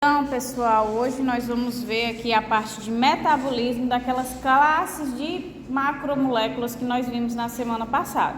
Então, pessoal, hoje nós vamos ver aqui a parte de metabolismo daquelas classes de macromoléculas que nós vimos na semana passada.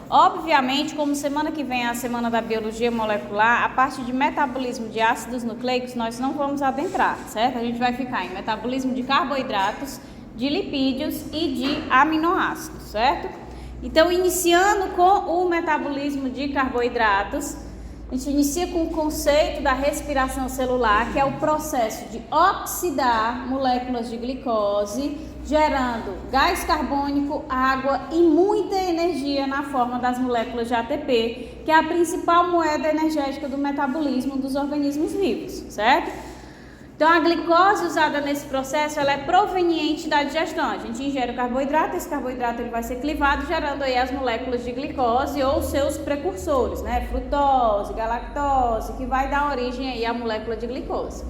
Obviamente, como semana que vem é a semana da biologia molecular, a parte de metabolismo de ácidos nucleicos nós não vamos adentrar, certo? A gente vai ficar em metabolismo de carboidratos, de lipídios e de aminoácidos, certo? Então, iniciando com o metabolismo de carboidratos, a gente inicia com o conceito da respiração celular, que é o processo de oxidar moléculas de glicose, gerando gás carbônico, água e muita energia na forma das moléculas de ATP, que é a principal moeda energética do metabolismo dos organismos vivos, certo? Então, a glicose usada nesse processo, ela é proveniente da digestão. A gente ingere o carboidrato, esse carboidrato ele vai ser clivado, gerando aí as moléculas de glicose ou seus precursores, né? Frutose, galactose, que vai dar origem aí à molécula de glicose.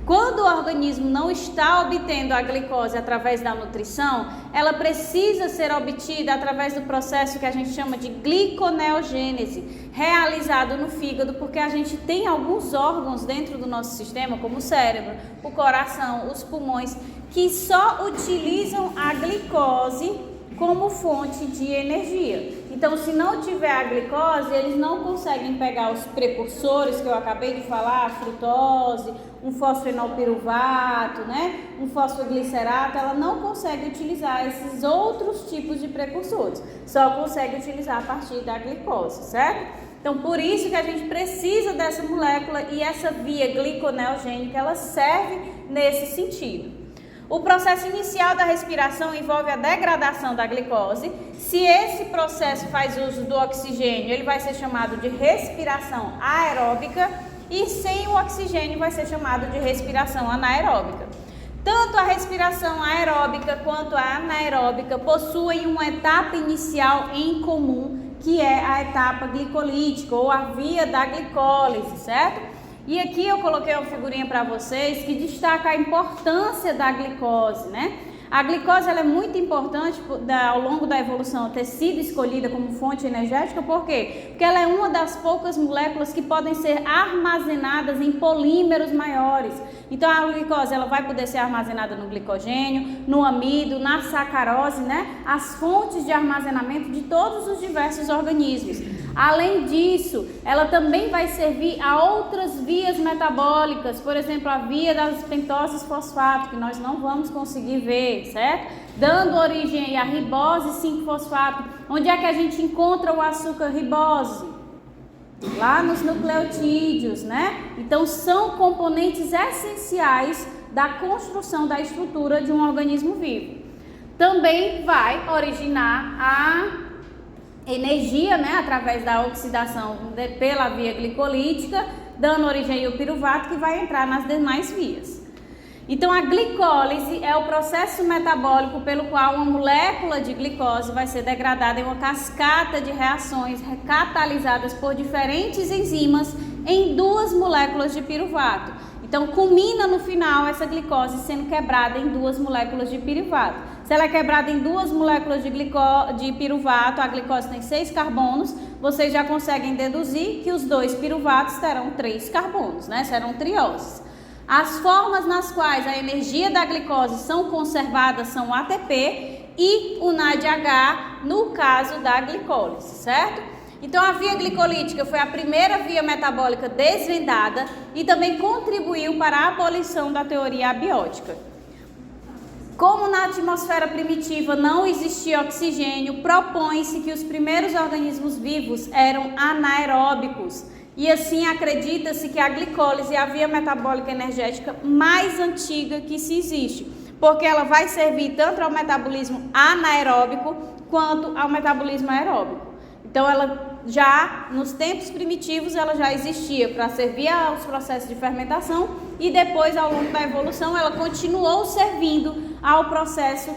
Quando o organismo não está obtendo a glicose através da nutrição, ela precisa ser obtida através do processo que a gente chama de gliconeogênese, realizado no fígado, porque a gente tem alguns órgãos dentro do nosso sistema, como o cérebro, o coração, os pulmões, que só utilizam a glicose como fonte de energia. Então, se não tiver a glicose, eles não conseguem pegar os precursores que eu acabei de falar, a frutose, um fosfenolpiruvato, né? Um fosfoglicerato, ela não consegue utilizar esses outros tipos de precursores, só consegue utilizar a partir da glicose, certo? Então, por isso que a gente precisa dessa molécula e essa via gliconeogênica, ela serve nesse sentido. O processo inicial da respiração envolve a degradação da glicose. Se esse processo faz uso do oxigênio, ele vai ser chamado de respiração aeróbica, e sem o oxigênio vai ser chamado de respiração anaeróbica. Tanto a respiração aeróbica quanto a anaeróbica possuem uma etapa inicial em comum, que é a etapa glicolítica ou a via da glicólise, certo? E aqui eu coloquei uma figurinha para vocês que destaca a importância da glicose, né? A glicose ela é muito importante ao longo da evolução ter sido escolhida como fonte energética, por quê? Porque ela é uma das poucas moléculas que podem ser armazenadas em polímeros maiores. Então a glicose ela vai poder ser armazenada no glicogênio, no amido, na sacarose, né? As fontes de armazenamento de todos os diversos organismos. Além disso, ela também vai servir a outras vias metabólicas, por exemplo, a via das pentoses fosfato, que nós não vamos conseguir ver, certo? Dando origem à ribose 5-fosfato. Onde é que a gente encontra o açúcar ribose? Lá nos nucleotídeos, né? Então, são componentes essenciais da construção da estrutura de um organismo vivo. Também vai originar a energia, né, através da oxidação pela via glicolítica, dando origem ao piruvato, que vai entrar nas demais vias. Então, a glicólise é o processo metabólico pelo qual uma molécula de glicose vai ser degradada em uma cascata de reações catalisadas por diferentes enzimas em duas moléculas de piruvato. Então, culmina no final essa glicose sendo quebrada em duas moléculas de piruvato. Se ela é quebrada em duas moléculas de piruvato, a glicose tem 6 carbonos, vocês já conseguem deduzir que os 2 piruvatos terão 3 carbonos, né? Serão trioses. As formas nas quais a energia da glicose são conservadas são o ATP e o NADH, no caso da glicólise, certo? Então, a via glicolítica foi a primeira via metabólica desvendada e também contribuiu para a abolição da teoria abiótica. Como na atmosfera primitiva não existia oxigênio, propõe-se que os primeiros organismos vivos eram anaeróbicos. E assim acredita-se que a glicólise é a via metabólica energética mais antiga que se existe, porque ela vai servir tanto ao metabolismo anaeróbico quanto ao metabolismo aeróbico. Então, ela já, nos tempos primitivos, ela já existia para servir aos processos de fermentação e depois, ao longo da evolução, ela continuou servindo ao processo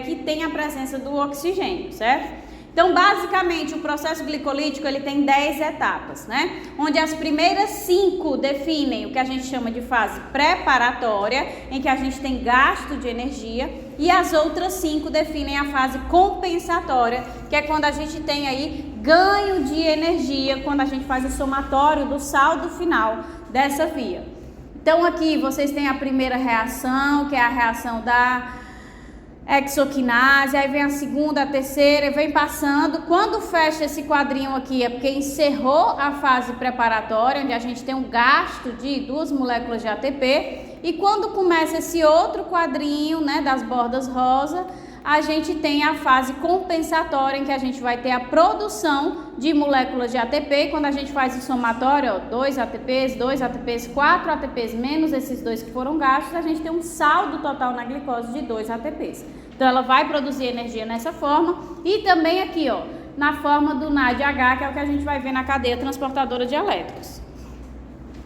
que tem a presença do oxigênio, certo? Então, basicamente, o processo glicolítico ele tem 10 etapas, né? Onde as primeiras 5 definem o que a gente chama de fase preparatória, em que a gente tem gasto de energia, e as outras 5 definem a fase compensatória, que é quando a gente tem aí ganho de energia, quando a gente faz o somatório do saldo final dessa via. Então aqui vocês têm a primeira reação, que é a reação da exoquinase, aí vem a segunda, a terceira, vem passando. Quando fecha esse quadrinho aqui é porque encerrou a fase preparatória, onde a gente tem um gasto de 2 moléculas de ATP, e quando começa esse outro quadrinho, né, das bordas rosa, a gente tem a fase compensatória, em que a gente vai ter a produção de moléculas de ATP. Quando a gente faz o somatório, ó, 2 ATPs, 4 ATPs menos esses 2 que foram gastos, a gente tem um saldo total na glicose de 2 ATPs. Então ela vai produzir energia nessa forma, e também aqui, ó, na forma do NADH, que é o que a gente vai ver na cadeia transportadora de elétrons.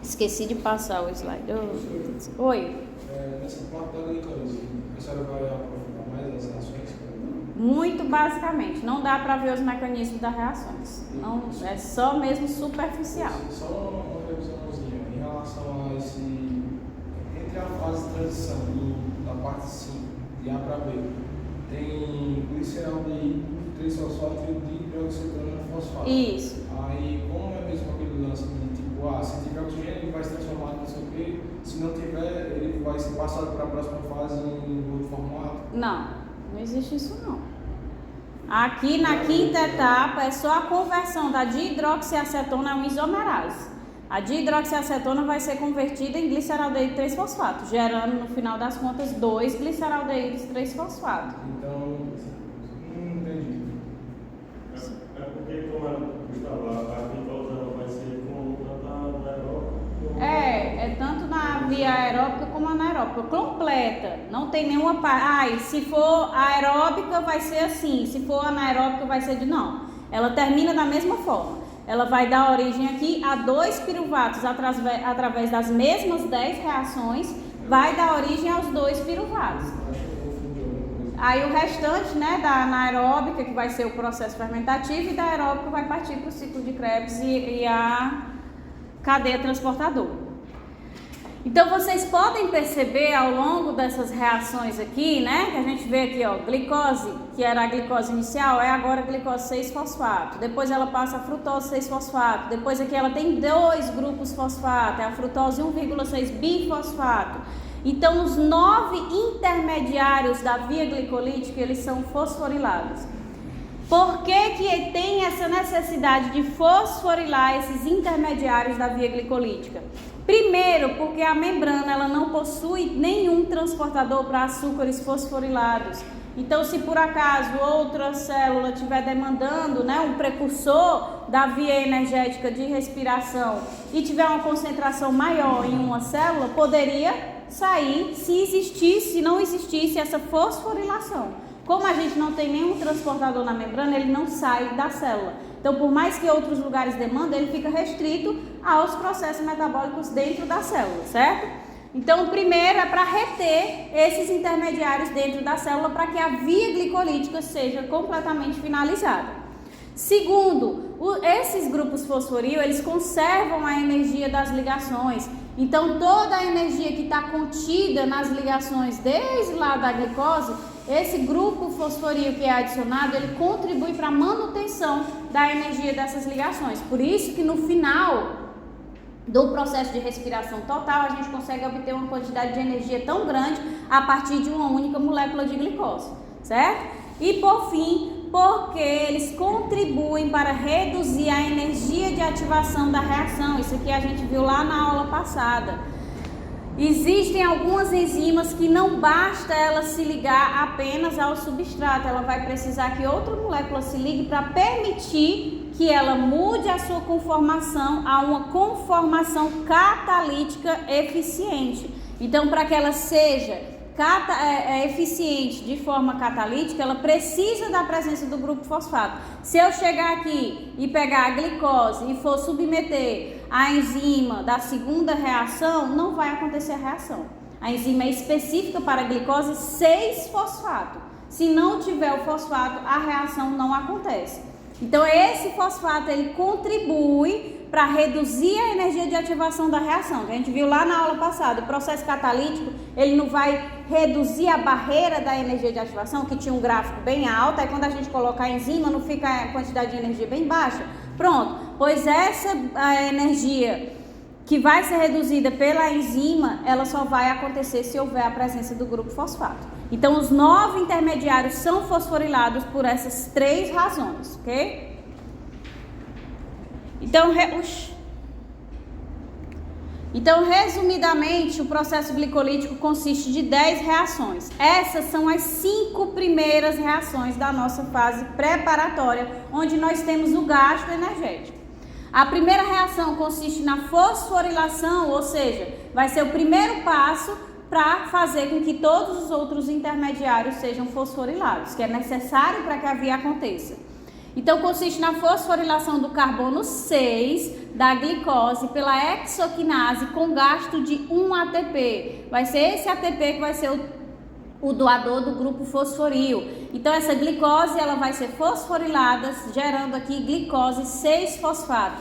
Esqueci de passar o slide. Oi. Nessa parte da glicose, a senhora vai aprofundar mais as reações? Muito basicamente, não dá para ver os mecanismos das reações. Não, é só mesmo superficial. Só uma revisãozinha em relação a esse, entre a fase de transição da parte 5, de A para B, tem gliceraldeído, 3-fosfato e dihidroxicetano fosfato. Isso. Aí, como é mesmo aquele lance de tipo, se tiver oxigênio, ele vai se transformar não sei o quê, se não tiver, ele vai ser passado para a próxima fase em outro formato? Não existe isso não. Aqui na quinta etapa é só a conversão da dihidroxiacetona a uma isomerase. A dihidroxiacetona vai ser convertida em gliceraldeído 3-fosfato, gerando no final das contas 2 gliceraldeídos 3-fosfato. Então, não entendi. É porque como a glicose vai ser como tanto anaeróbica. É tanto na via aeróbica como anaeróbica, completa, não tem nenhuma parte, se for aeróbica vai ser assim, se for anaeróbica vai ser de não, ela termina da mesma forma, ela vai dar origem aqui a 2 piruvatos através das mesmas 10 reações, vai dar origem aos 2 piruvatos. Aí o restante, né, da anaeróbica, que vai ser o processo fermentativo, e da aeróbica vai partir para o ciclo de Krebs e a cadeia transportadora. Então vocês podem perceber ao longo dessas reações aqui, né, que a gente vê aqui, ó, glicose, que era a glicose inicial, é agora a glicose 6-fosfato, depois ela passa a frutose 6-fosfato, depois aqui ela tem 2 grupos fosfato, é a frutose 1,6 bifosfato. Então os 9 intermediários da via glicolítica, eles são fosforilados. Por que tem essa necessidade de fosforilar esses intermediários da via glicolítica? Primeiro, porque a membrana ela não possui nenhum transportador para açúcares fosforilados. Então, se por acaso outra célula estiver demandando, né, um precursor da via energética de respiração e tiver uma concentração maior em uma célula, poderia sair se não existisse essa fosforilação. Como a gente não tem nenhum transportador na membrana, ele não sai da célula. Então, por mais que outros lugares demandem, ele fica restrito aos processos metabólicos dentro da célula, certo? Então, o primeiro é para reter esses intermediários dentro da célula para que a via glicolítica seja completamente finalizada. Segundo, esses grupos fosforil, eles conservam a energia das ligações. Então, toda a energia que está contida nas ligações desde lá da glicose, esse grupo fosforil que é adicionado, ele contribui para a manutenção da energia dessas ligações. Por isso que no final do processo de respiração total, a gente consegue obter uma quantidade de energia tão grande a partir de uma única molécula de glicose, certo? E por fim, porque eles contribuem para reduzir a energia de ativação da reação. Isso aqui a gente viu lá na aula passada. Existem algumas enzimas que não basta ela se ligar apenas ao substrato, ela vai precisar que outra molécula se ligue para permitir que ela mude a sua conformação a uma conformação catalítica eficiente. Então, para que ela seja eficiente de forma catalítica, ela precisa da presença do grupo fosfato. Se eu chegar aqui e pegar a glicose e for submeter a enzima da segunda reação, não vai acontecer a reação. A enzima é específica para a glicose 6-fosfato. Se não tiver o fosfato, a reação não acontece. Então, esse fosfato ele contribui para reduzir a energia de ativação da reação. A gente viu lá na aula passada, o processo catalítico, ele não vai reduzir a barreira da energia de ativação, que tinha um gráfico bem alto, aí quando a gente colocar a enzima, não fica a quantidade de energia bem baixa. Pronto, pois essa a energia que vai ser reduzida pela enzima, ela só vai acontecer se houver a presença do grupo fosfato. Então, os 9 intermediários são fosforilados por essas 3 razões, ok? Então, resumidamente, o processo glicolítico consiste de 10 reações. Essas são as 5 primeiras reações da nossa fase preparatória, onde nós temos o gasto energético. A primeira reação consiste na fosforilação, ou seja, vai ser o primeiro passo para fazer com que todos os outros intermediários sejam fosforilados, que é necessário para que a via aconteça. Então, consiste na fosforilação do carbono 6 da glicose pela hexoquinase com gasto de 1 ATP. Vai ser esse ATP que vai ser o doador do grupo fosforil. Então, essa glicose ela vai ser fosforilada, gerando aqui glicose 6-fosfato.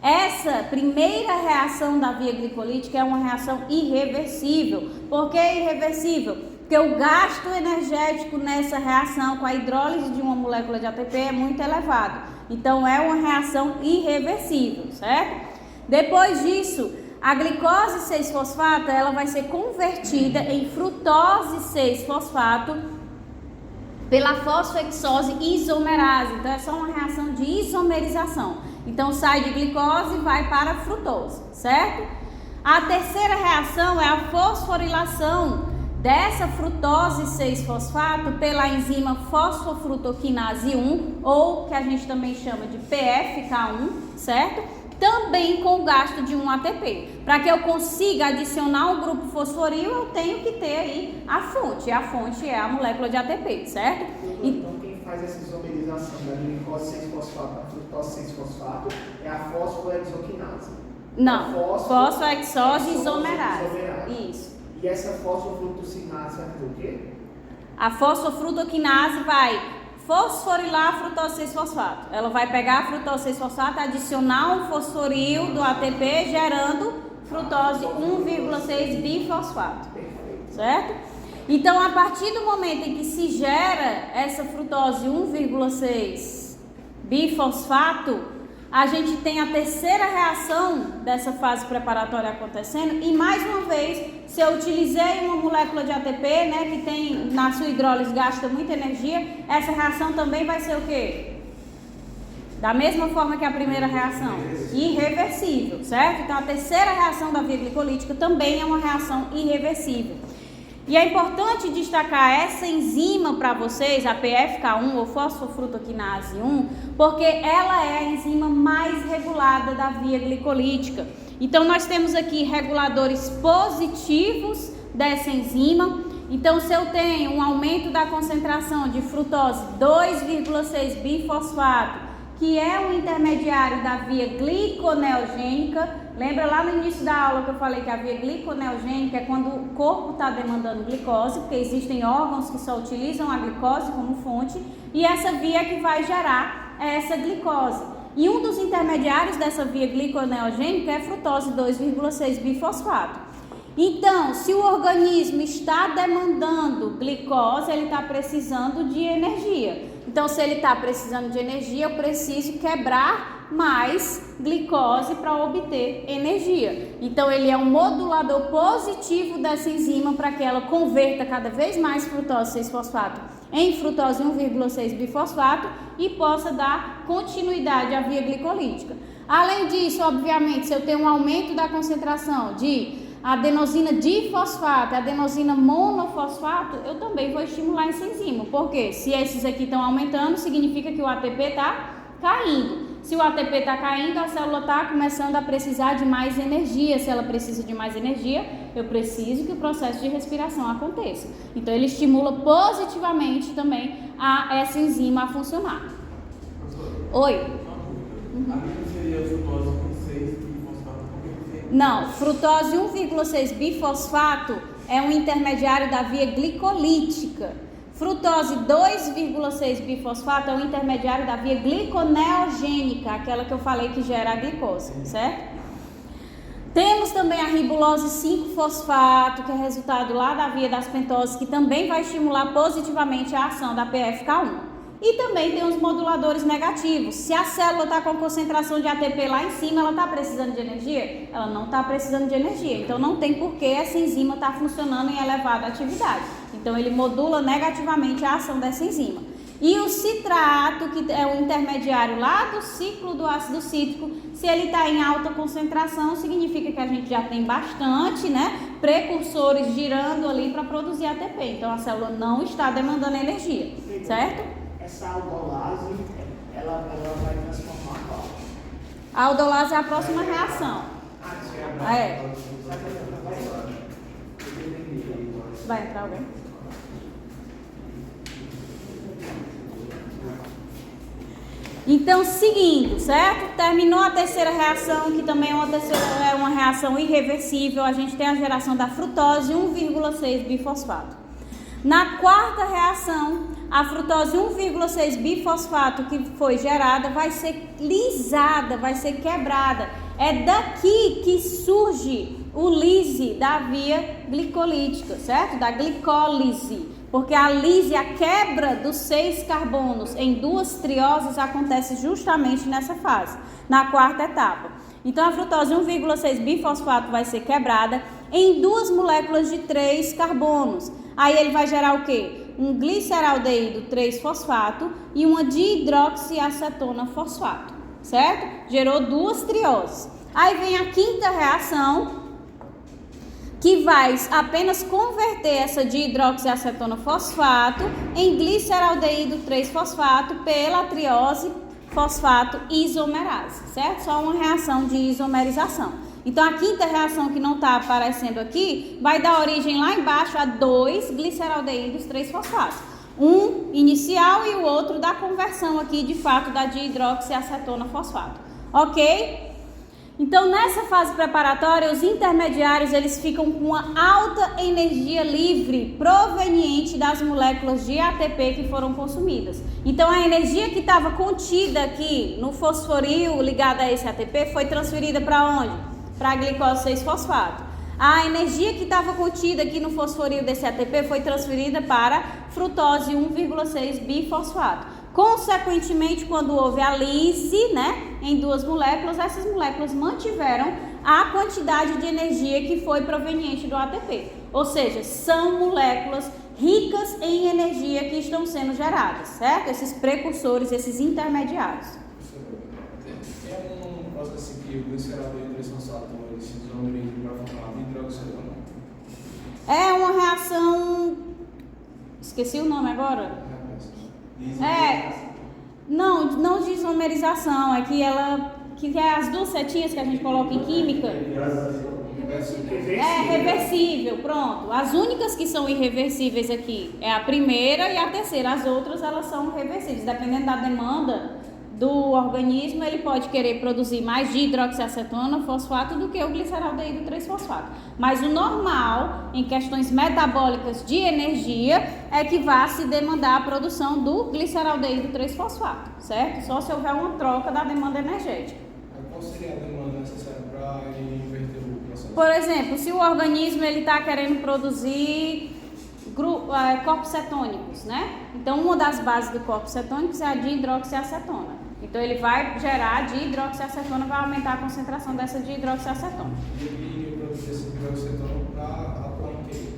Essa primeira reação da via glicolítica é uma reação irreversível. Por que irreversível? Porque o gasto energético nessa reação com a hidrólise de uma molécula de ATP é muito elevado. Então, é uma reação irreversível, certo? Depois disso, a glicose 6-fosfato ela vai ser convertida em frutose 6-fosfato pela fosfohexose isomerase. Então, é só uma reação de isomerização. Então, sai de glicose e vai para a frutose, certo? A terceira reação é a fosforilação dessa frutose 6-fosfato pela enzima fosfofrutoquinase 1, ou que a gente também chama de PFK1, certo? Também com gasto de 1 ATP. Para que eu consiga adicionar um grupo fosforil, eu tenho que ter aí a fonte. A fonte é a molécula de ATP, certo? Então, quem faz essa isomerização da glicose 6-fosfato para frutose 6-fosfato é a fosfohexoquinase. Não, fosfohexose isomerase. Isso. E essa fosfofrutoquinase vai fazer o quê? A fosfofrutoquinase vai fosforilar a frutose 6-fosfato. Ela vai pegar a frutose 6-fosfato, adicionar um fosforil do ATP, gerando frutose 1,6 bifosfato. Certo? Então, a partir do momento em que se gera essa frutose 1,6 bifosfato, a gente tem a terceira reação dessa fase preparatória acontecendo e, mais uma vez, se eu utilizei uma molécula de ATP, né, que tem na sua hidrólise gasta muita energia, essa reação também vai ser o quê? Da mesma forma que a primeira reação, irreversível, certo? Então, a terceira reação da via glicolítica também é uma reação irreversível. E é importante destacar essa enzima para vocês, a PFK1 ou fosfofrutoquinase 1, porque ela é a enzima mais regulada da via glicolítica. Então, nós temos aqui reguladores positivos dessa enzima. Então, se eu tenho um aumento da concentração de frutose 2,6 bifosfato, que é um intermediário da via gliconeogênica. Lembra lá no início da aula que eu falei que a via gliconeogênica é quando o corpo está demandando glicose, porque existem órgãos que só utilizam a glicose como fonte, e essa via que vai gerar essa glicose. E um dos intermediários dessa via gliconeogênica é a frutose 2,6 bifosfato. Então, se o organismo está demandando glicose, ele está precisando de energia. Então, se ele está precisando de energia, eu preciso quebrar mais glicose para obter energia. Então, ele é um modulador positivo dessa enzima para que ela converta cada vez mais frutose 6-fosfato em frutose 1,6 bifosfato e possa dar continuidade à via glicolítica. Além disso, obviamente, se eu tenho um aumento da concentração de adenosina difosfato, adenosina monofosfato, eu também vou estimular essa enzima. Por quê? Se esses aqui estão aumentando, significa que o ATP está caindo. Se o ATP está caindo, a célula está começando a precisar de mais energia. Se ela precisa de mais energia, eu preciso que o processo de respiração aconteça. Então, ele estimula positivamente também essa enzima a funcionar. Oi? A seria frutose com 6 bifosfato? Não, frutose 1,6 bifosfato é um intermediário da via glicolítica. Frutose 2,6 bifosfato é um intermediário da via gliconeogênica, aquela que eu falei que gera a glicose, certo? Temos também a ribulose 5-fosfato, que é resultado lá da via das pentoses, que também vai estimular positivamente a ação da PFK1. E também tem os moduladores negativos. Se a célula está com concentração de ATP lá em cima, ela está precisando de energia? Ela não está precisando de energia. Então, não tem por que essa enzima estar funcionando em elevada atividade. Então, ele modula negativamente a ação dessa enzima. E o citrato, que é o intermediário lá do ciclo do ácido cítrico, se ele está em alta concentração, significa que a gente já tem bastante, né, precursores girando ali para produzir ATP. Então, a célula não está demandando energia, certo? Essa aldolase, ela vai transformar qual? A aldolase é a próxima reação. É. Vai entrar alguém? Então, seguindo, certo? Terminou a terceira reação, que também é uma reação irreversível. A gente tem a geração da frutose 1,6 bifosfato. Na quarta reação, a frutose 1,6 bifosfato que foi gerada vai ser lisada, vai ser quebrada. É daqui que surge o lise da via glicolítica, certo? Da glicólise. Porque a lise, a quebra dos 6 carbonos em 2 trioses acontece justamente nessa fase, na quarta etapa. Então, a frutose 1,6 bifosfato vai ser quebrada em 2 moléculas de 3 carbonos. Aí ele vai gerar o quê? Um gliceraldeído 3-fosfato e uma dihidroxiacetona fosfato, certo? Gerou 2 trioses. Aí vem a quinta reação, que vai apenas converter essa dihidroxiacetona fosfato em gliceraldeído 3-fosfato pela triose fosfato isomerase, certo? Só uma reação de isomerização. Então, a quinta reação que não está aparecendo aqui vai dar origem lá embaixo a 2 gliceraldeídos 3-fosfato. Um inicial e o outro da conversão aqui, de fato, da dihidroxiacetona fosfato. Ok? Então, nessa fase preparatória, os intermediários eles ficam com uma alta energia livre proveniente das moléculas de ATP que foram consumidas. Então, a energia que estava contida aqui no fosforil ligada a esse ATP foi transferida para onde? Para a glicose 6-fosfato. A energia que estava contida aqui no fosforil desse ATP foi transferida para frutose 1,6 bifosfato. Consequentemente, quando houve a lise, né, em 2 moléculas, essas moléculas mantiveram a quantidade de energia que foi proveniente do ATP. Ou seja, são moléculas ricas em energia que estão sendo geradas, certo? Esses precursores, esses intermediários. Tem um processo assim que o gliceraldeído 3-fosfato ele se desomeriza para formar dihidroxiacetona? É uma reação... Esqueci o nome agora. Não de isomerização, é que ela, que é as 2 setinhas que a gente coloca em química. É reversível, pronto. As únicas que são irreversíveis aqui é a primeira e a terceira. As outras, elas são reversíveis. Dependendo da demanda do organismo, ele pode querer produzir mais dihidroxiacetona fosfato do que o gliceraldeído 3-fosfato. Mas o normal, em questões metabólicas de energia, é que vá se demandar a produção do gliceraldeído 3-fosfato, certo? Só se houver uma troca da demanda energética. Qual seria a demanda necessária para inverter o processo? Por exemplo, se o organismo está querendo produzir corpos cetônicos, né? Então, uma das bases do corpo cetônicos é a dihidroxiacetona. Então, ele vai gerar a dihidroxiacetona, vai aumentar a concentração dessa dihidroxiacetona. E ele produz esse dihidroxiacetona para atuar em quê?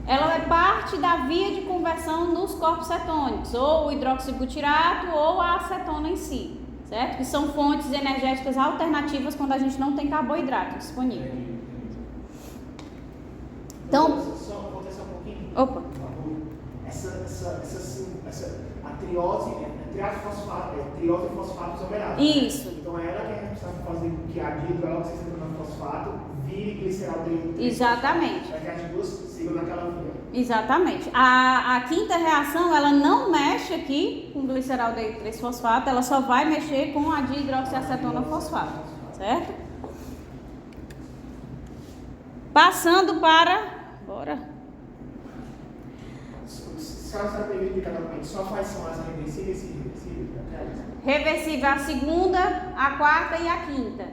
Ela é parte da via de conversão dos corpos cetônicos, ou o hidroxibutirato ou a acetona em si, certo? Que são fontes energéticas alternativas quando a gente não tem carboidrato disponível. Então, Só acontecer um pouquinho. opa. A triose triose fosfato isomerase. Isso. Então é ela que é responsável por fazer com que a dihidroxiacetona fosfato vire gliceraldeído. Exatamente. Para que as 2 sigam naquela via. Exatamente. A quinta reação, ela não mexe aqui com gliceraldeído 3-fosfato, ela só vai mexer com a dihidroxiacetona fosfato, certo? Passando para... Bora. Se ela sabe indicadamente, só quais são as reversíveis e irreversíveis? Reversível a segunda, a quarta e a quinta.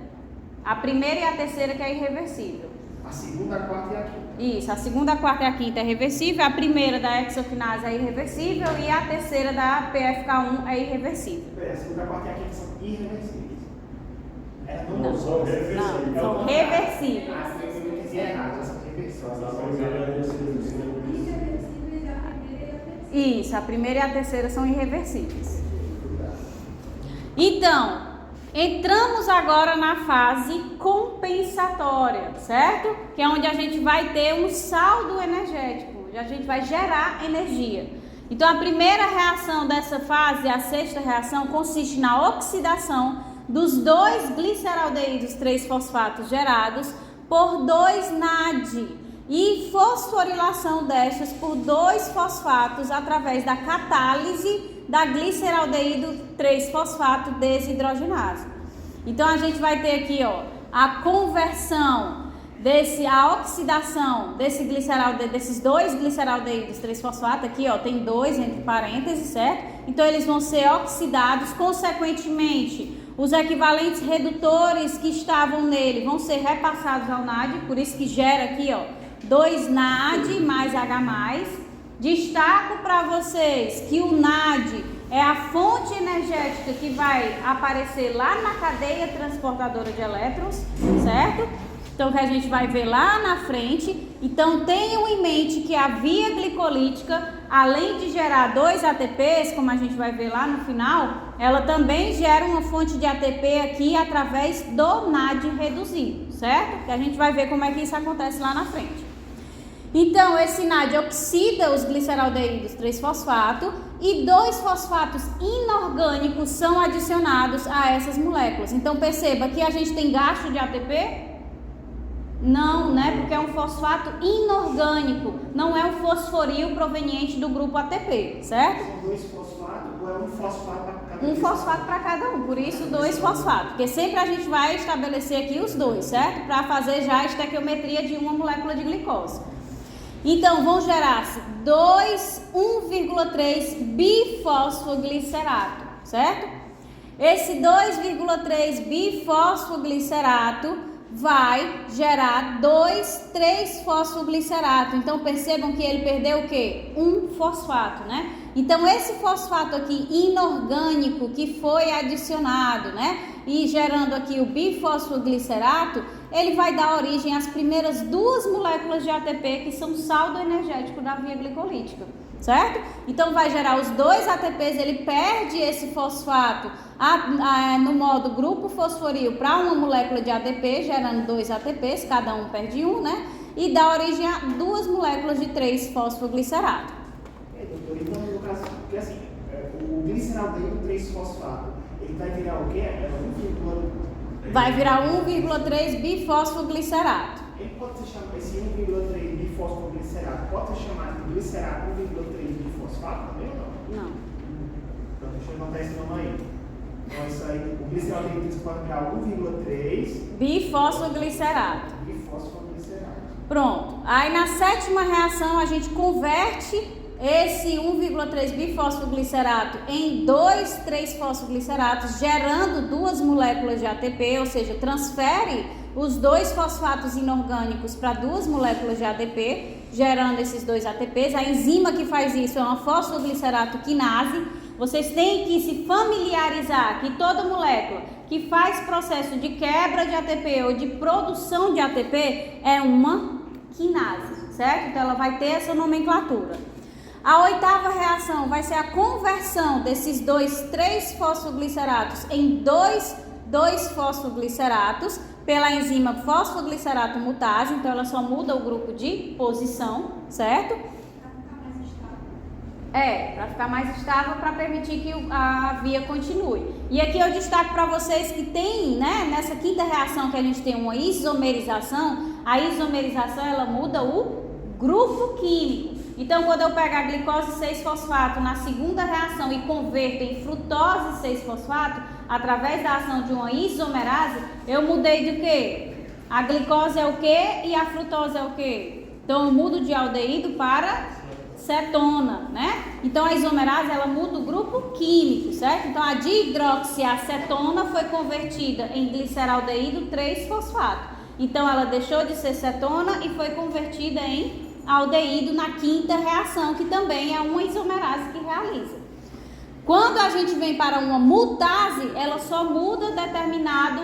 A primeira e a terceira que é irreversível. A segunda, a quarta e a quinta. Isso, a segunda, a quarta e a quinta é reversível, a primeira da hexoquinase é irreversível e a terceira da PFK1 é irreversível. A segunda, a quarta e a quinta são irreversíveis. Não, São reversíveis. são reversíveis. Ah, eu entendi errado, já são reversíveis. A primeira é reversível. Isso, a primeira e a terceira são irreversíveis. Então, entramos agora na fase compensatória, certo? Que é onde a gente vai ter um saldo energético, onde a gente vai gerar energia. Então, a primeira reação dessa fase, a sexta reação, consiste na oxidação dos 2 gliceraldeídos 3-fosfatos gerados por 2 NAD e fosforilação destas por 2 fosfatos através da catálise da gliceraldeído 3-fosfato desidrogenase. Então a gente vai ter aqui, ó, a conversão a oxidação desses 2 gliceraldeídos 3-fosfato aqui, ó, tem 2 entre parênteses, certo? Então eles vão ser oxidados, consequentemente, os equivalentes redutores que estavam nele vão ser repassados ao NAD, por isso que gera aqui, ó, 2 NAD mais H+. Destaco para vocês que o NAD é a fonte energética que vai aparecer lá na cadeia transportadora de elétrons, certo? Então, que a gente vai ver lá na frente. Então, tenham em mente que a via glicolítica, além de gerar 2 ATPs, como a gente vai ver lá no final, ela também gera uma fonte de ATP aqui através do NAD reduzido, certo? Que a gente vai ver como é que isso acontece lá na frente. Então, esse NAD oxida os gliceraldeídos 3-fosfato e 2 fosfatos inorgânicos são adicionados a essas moléculas. Então, perceba que a gente tem gasto de ATP? Não, né? Porque é um fosfato inorgânico, não é um fosforil proveniente do grupo ATP, certo? São 2 fosfatos ou é um fosfato para cada um? Um fosfato para cada um, por isso 2 fosfatos, porque sempre a gente vai estabelecer aqui os 2, certo? Para fazer já a estequiometria de uma molécula de glicose. Então, vão gerar-se 1,3 bifosfoglicerato, certo? Esse 2,3 bifosfoglicerato vai gerar 2 3-fosfoglicerato. Então, percebam que ele perdeu o quê? Um fosfato, né? Então, esse fosfato aqui inorgânico que foi adicionado, né? E gerando aqui o bifosfoglicerato, ele vai dar origem às primeiras 2 moléculas de ATP, que são saldo energético da via glicolítica, certo? Então, vai gerar os 2 ATPs, ele perde esse fosfato no modo grupo fosforil para uma molécula de ADP, gerando 2 ATPs, cada um perde um, né? E dá origem a 2 moléculas de 3-fosfoglicerato. Doutor, então, no caso, porque assim, o gliceraldeído 3-fosfato, ele vai virar o quê? Vai virar 1,3 bifosfoglicerato. Ele pode ser chamado, esse 1,3 bifosfoglicerato, pode ser chamado de glicerato 1,3 bifosfato também ou não? Não. Então, deixa eu anotar esse nome aí. Então, isso aí, o gliceraldeído pode virar 1,3 bifosfoglicerato. bifosfoglicerato. Pronto. Aí na 7ª reação a gente converte esse 1,3 bifosfoglicerato em 2 3-fosfogliceratos, gerando 2 moléculas de ATP, ou seja, transfere os 2 fosfatos inorgânicos para 2 moléculas de ADP, gerando esses 2 ATPs. A enzima que faz isso é uma fosfoglicerato quinase. Vocês têm que se familiarizar que toda molécula que faz processo de quebra de ATP ou de produção de ATP é uma quinase, certo? Então ela vai ter essa nomenclatura. A 8ª reação vai ser a conversão desses 2 3-fosfogliceratos em 2 2-fosfogliceratos pela enzima fosfoglicerato mutase. Então ela só muda o grupo de posição, certo? Para ficar mais estável, para permitir que a via continue. E aqui eu destaco para vocês que tem, né, nessa 5ª reação que a gente tem uma isomerização. A isomerização, ela muda o grupo químico. Então, quando eu pego a glicose 6-fosfato na 2ª reação e converto em frutose 6-fosfato, através da ação de uma isomerase, eu mudei de quê? A glicose é o quê e a frutose é o quê? Então, eu mudo de aldeído para cetona, né? Então, a isomerase, ela muda o grupo químico, certo? Então, a dihidroxiacetona foi convertida em gliceraldeído 3-fosfato. Então ela deixou de ser cetona e foi convertida em aldeído na quinta reação, que também é uma isomerase que realiza. Quando a gente vem para uma mutase, ela só muda determinada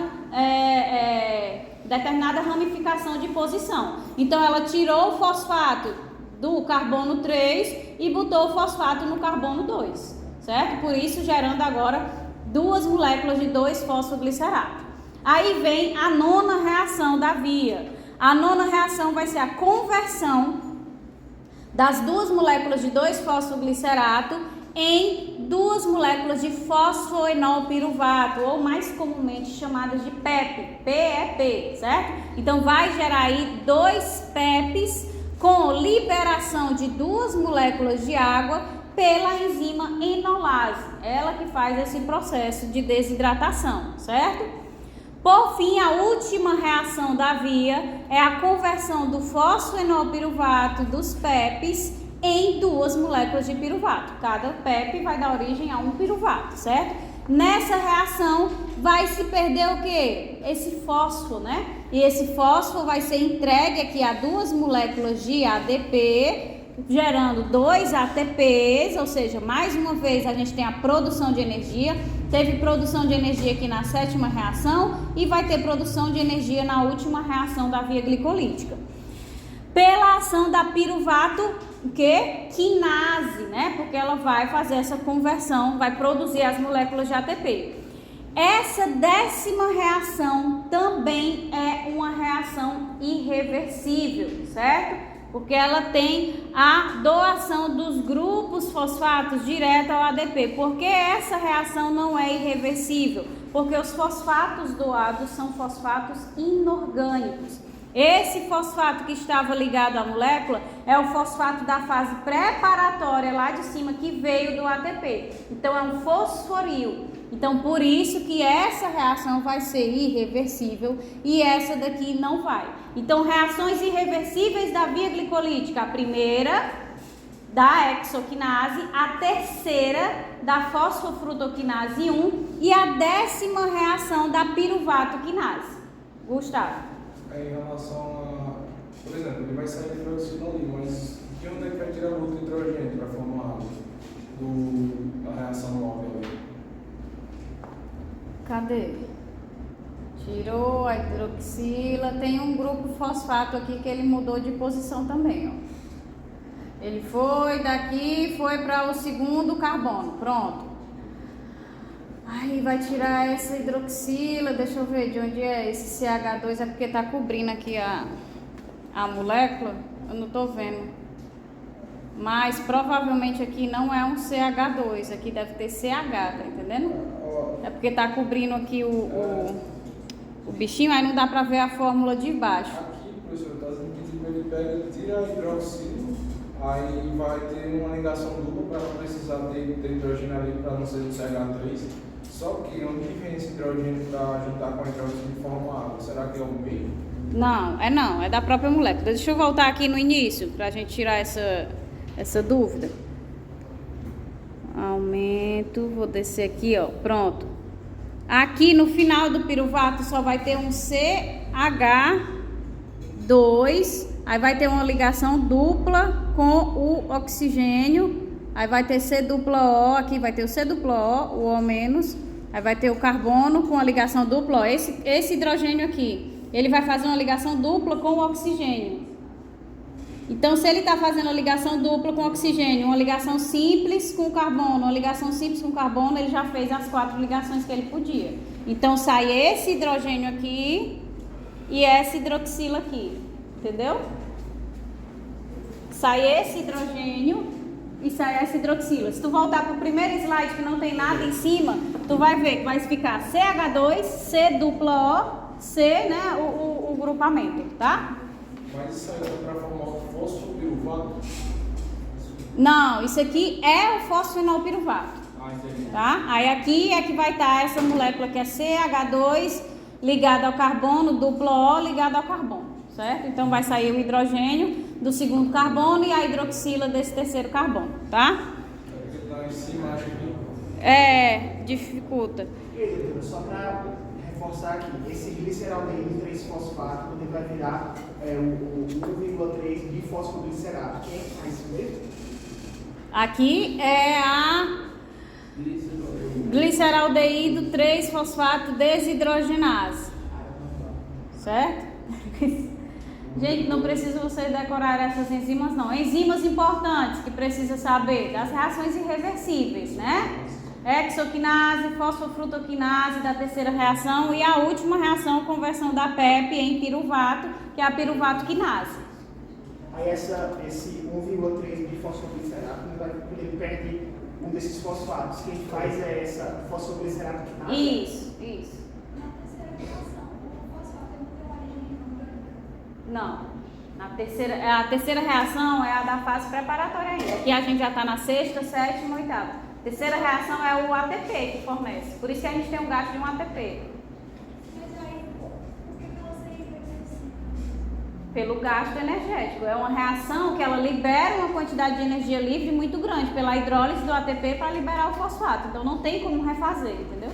ramificação de posição. Então ela tirou o fosfato do carbono 3 e botou o fosfato no carbono 2, certo? Por isso gerando agora duas moléculas de 2-fosfoglicerato. Aí vem a nona reação da via. A nona reação vai ser a conversão das duas moléculas de 2-fosfoglicerato em duas moléculas de fosfoenolpiruvato, ou mais comumente chamadas de PEP, PEP, certo? Então vai gerar aí 2 PEPs com liberação de duas moléculas de água pela enzima enolase, ela que faz esse processo de desidratação, certo? Por fim, a última reação da via é a conversão do fosfoenolpiruvato dos PEPs em duas moléculas de piruvato. Cada PEP vai dar origem a um piruvato, certo? Nessa reação vai se perder o quê? Esse fósforo, né? E esse fósforo vai ser entregue aqui a duas moléculas de ADP, gerando 2 ATPs, ou seja, mais uma vez a gente tem a produção de energia. Teve produção de energia aqui na sétima reação e vai ter produção de energia na última reação da via glicolítica. Pela ação da piruvato, quinase, né? Porque ela vai fazer essa conversão, vai produzir as moléculas de ATP. Essa 10ª reação também é uma reação irreversível, certo? Porque ela tem a doação dos grupos fosfatos direto ao ADP. Por que essa reação não é irreversível? Porque os fosfatos doados são fosfatos inorgânicos. Esse fosfato que estava ligado à molécula é o fosfato da fase preparatória lá de cima que veio do ATP. Então é um fosforil. Então por isso que essa reação vai ser irreversível e essa daqui não vai. Então reações irreversíveis da via glicolítica, a primeira da hexoquinase, a terceira da fosfofrutoquinase 1 e a 10ª reação da piruvato-quinase. Gustavo. Em relação a, por exemplo, ele vai sair de hidroxila ali, mas de onde é que vai tirar outro hidrogênio para formar água da reação móvel ali? Cadê? Tirou a hidroxila, tem um grupo fosfato aqui que ele mudou de posição também, ó. Ele foi daqui, foi para o segundo carbono, pronto. Aí vai tirar essa hidroxila, deixa eu ver de onde é esse CH2, é porque tá cobrindo aqui a molécula, eu não tô vendo. Mas provavelmente aqui não é um CH2, aqui deve ter CH, tá entendendo? É porque tá cobrindo aqui o bichinho, aí não dá pra ver a fórmula de baixo. Aqui, professor, tá dizendo que tipo, ele pega, tira a hidroxila, aí vai ter uma ligação dupla para não precisar ter hidrogênio ali para não ser do CH3. Só que onde vem esse hidrogênio para juntar com a hidroxila e formar água? Será que é o meio? Não, é da própria molécula. Deixa eu voltar aqui no início pra gente tirar essa dúvida. Aumento, vou descer aqui, ó, pronto. Aqui no final do piruvato só vai ter um CH2, aí vai ter uma ligação dupla com o oxigênio, aí vai ter C dupla O, aqui vai ter o C dupla O, o O menos, aí vai ter o carbono com a ligação dupla, ó, esse hidrogênio aqui, ele vai fazer uma ligação dupla com o oxigênio. Então, se ele está fazendo a ligação dupla com oxigênio, uma ligação simples com carbono, uma ligação simples com carbono, ele já fez as 4 ligações que ele podia. Então, sai esse hidrogênio aqui e essa hidroxila aqui, entendeu? Sai esse hidrogênio e sai essa hidroxila. Se tu voltar para o primeiro slide que não tem nada em cima, tu vai ver que vai ficar CH2, C dupla O, C, né, o grupamento, tá? Mas isso aí é para formar o fosfopiruvato? Não, isso aqui é o fosfenolpiruvato, Entendi. tá? Aí aqui é que vai estar essa molécula que é CH2 ligada ao carbono, duplo O ligado ao carbono, certo? Então vai sair o hidrogênio do segundo carbono e a hidroxila desse terceiro carbono, tá? É porque lá em cima acho que... É, dificulta. E aí, doutora, só para reforçar aqui, esse gliceraldeído 3-fosfato, quando ele vai virar o 1,3 bifosfoglicerato. Quem faz isso mesmo? Aqui é a gliceraldeído 3-fosfato desidrogenase. Certo? Gente, não precisa vocês decorar essas enzimas, não. Enzimas importantes que precisa saber das reações irreversíveis, né? Hexoquinase, fosfofrutoquinase da terceira reação e a última reação, conversão da PEP em piruvato, que é a piruvato-quinase. Aí esse 1,3 bifosfoglicerato, ele perde um desses fosfatos. Quem faz é essa fosfoglicerato quinase? Isso. Não. A terceira reação é a da fase preparatória ainda. Aqui a gente já está na sexta, sétima, oitava. Terceira reação é o ATP que fornece. Por isso que a gente tem um gasto de um ATP. Mas aí, por que você reversiva? Pelo gasto energético. É uma reação que ela libera uma quantidade de energia livre muito grande pela hidrólise do ATP para liberar o fosfato. Então não tem como refazer, entendeu?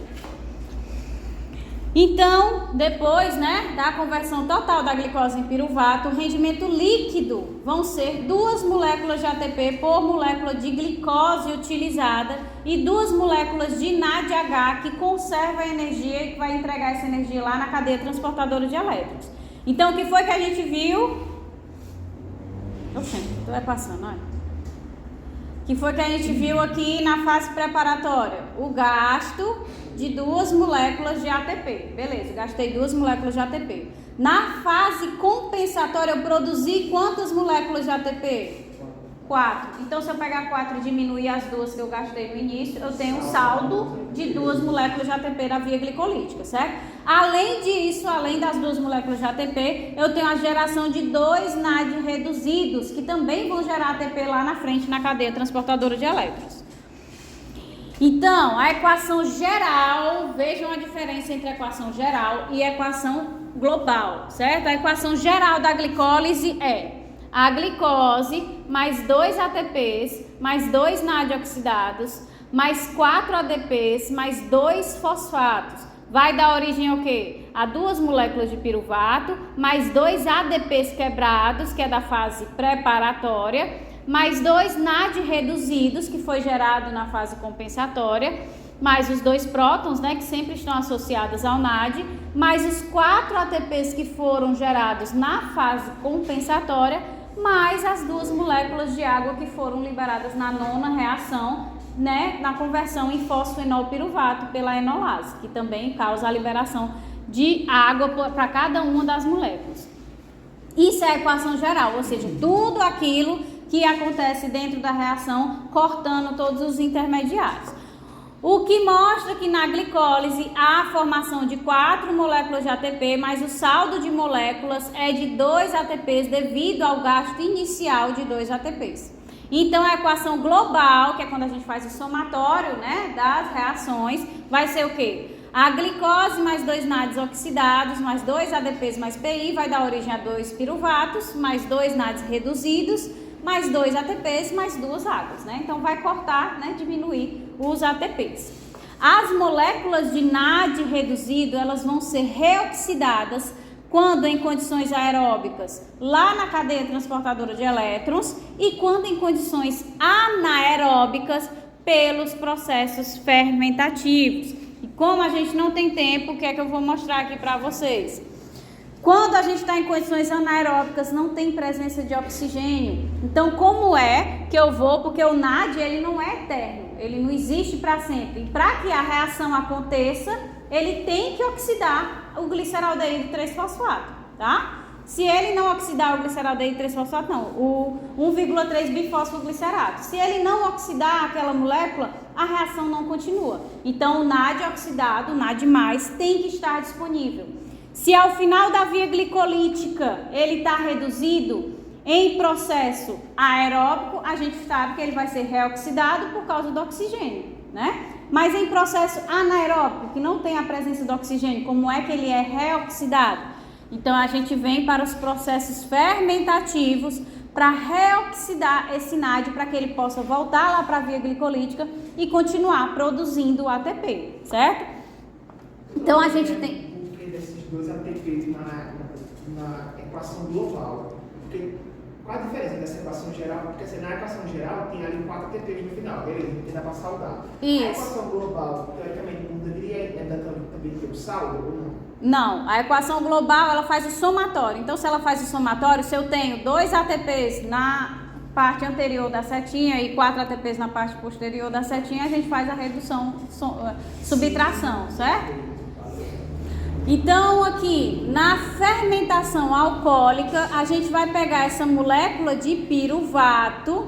Então, depois, né, da conversão total da glicose em piruvato, o rendimento líquido vão ser 2 moléculas de ATP por molécula de glicose utilizada e 2 moléculas de NADH que conserva a energia e que vai entregar essa energia lá na cadeia transportadora de elétrons. Então, o que foi que a gente viu? Oxente, tu vai passando, olha. O que foi que a gente viu aqui na fase preparatória? O gasto de 2 moléculas de ATP. Beleza, gastei 2 moléculas de ATP. Na fase compensatória, eu produzi quantas moléculas de ATP? 4. Então, se eu pegar 4 e diminuir as 2 que eu gastei no início, eu tenho um saldo de 2 moléculas de ATP da via glicolítica, certo? Além disso, além das 2 moléculas de ATP, eu tenho a geração de 2 NAD reduzidos, que também vão gerar ATP lá na frente, na cadeia transportadora de elétrons. Então, a equação geral, vejam a diferença entre a equação geral e a equação global, certo? A equação geral da glicólise é a glicose mais 2 ATPs, mais 2 NAD oxidados, mais 4 ADPs, mais 2 fosfatos. Vai dar origem ao quê? A 2 moléculas de piruvato, mais 2 ADPs quebrados, que é da fase preparatória, mais 2 NAD reduzidos, que foi gerado na fase compensatória, mais os 2 prótons, né, que sempre estão associados ao NAD, mais os 4 ATPs que foram gerados na fase compensatória, mais as 2 moléculas de água que foram liberadas na 9ª reação, né, na conversão em fosfenolpiruvato pela enolase, que também causa a liberação de água para cada uma das moléculas. Isso é a equação geral, ou seja, tudo aquilo que acontece dentro da reação, cortando todos os intermediários. O que mostra que na glicólise há a formação de 4 moléculas de ATP, mas o saldo de moléculas é de 2 ATPs devido ao gasto inicial de 2 ATPs. Então, a equação global, que é quando a gente faz o somatório, né, das reações, vai ser o quê? A glicose mais 2 NADs oxidados, mais 2 ADPs mais PI, vai dar origem a 2 piruvatos, mais 2 NADs reduzidos, mais 2 ATPs, mais 2 águas, né? Então, vai cortar, né, diminuir os ATPs. As moléculas de NAD reduzido, elas vão ser reoxidadas quando em condições aeróbicas, lá na cadeia transportadora de elétrons, e quando em condições anaeróbicas, pelos processos fermentativos. E como a gente não tem tempo, o que é que eu vou mostrar aqui para vocês? Quando a gente está em condições anaeróbicas, não tem presença de oxigênio. Então, como é que eu vou? Porque o NAD, ele não é eterno, ele não existe para sempre. E para que a reação aconteça, ele tem que oxidar o gliceraldeído 3-fosfato, tá? Se ele não oxidar o gliceraldeído 3-fosfato, não, o 1,3 bifosfoglicerato. Se ele não oxidar aquela molécula, a reação não continua. Então, o NAD oxidado, o NAD+, tem que estar disponível. Se ao final da via glicolítica ele está reduzido em processo aeróbico, a gente sabe que ele vai ser reoxidado por causa do oxigênio, né? Mas em processo anaeróbico, que não tem a presença do oxigênio, como é que ele é reoxidado? Então, a gente vem para os processos fermentativos para reoxidar esse NAD para que ele possa voltar lá para a via glicolítica e continuar produzindo o ATP, certo? Então, a gente tem... Desses 2 ATPs na equação global. Porque qual a diferença dessa equação geral? Porque assim, na equação geral tem ali 4 ATPs no final, beleza? Porque dá para saudar. Isso. A equação global, teoricamente, não deveria também ter o saldo ou não? Não, a equação global ela faz o somatório. Então, se ela faz o somatório, se eu tenho 2 ATPs na parte anterior da setinha e 4 ATPs na parte posterior da setinha, a gente faz a redução, subtração, certo? Então, aqui, na fermentação alcoólica, a gente vai pegar essa molécula de piruvato,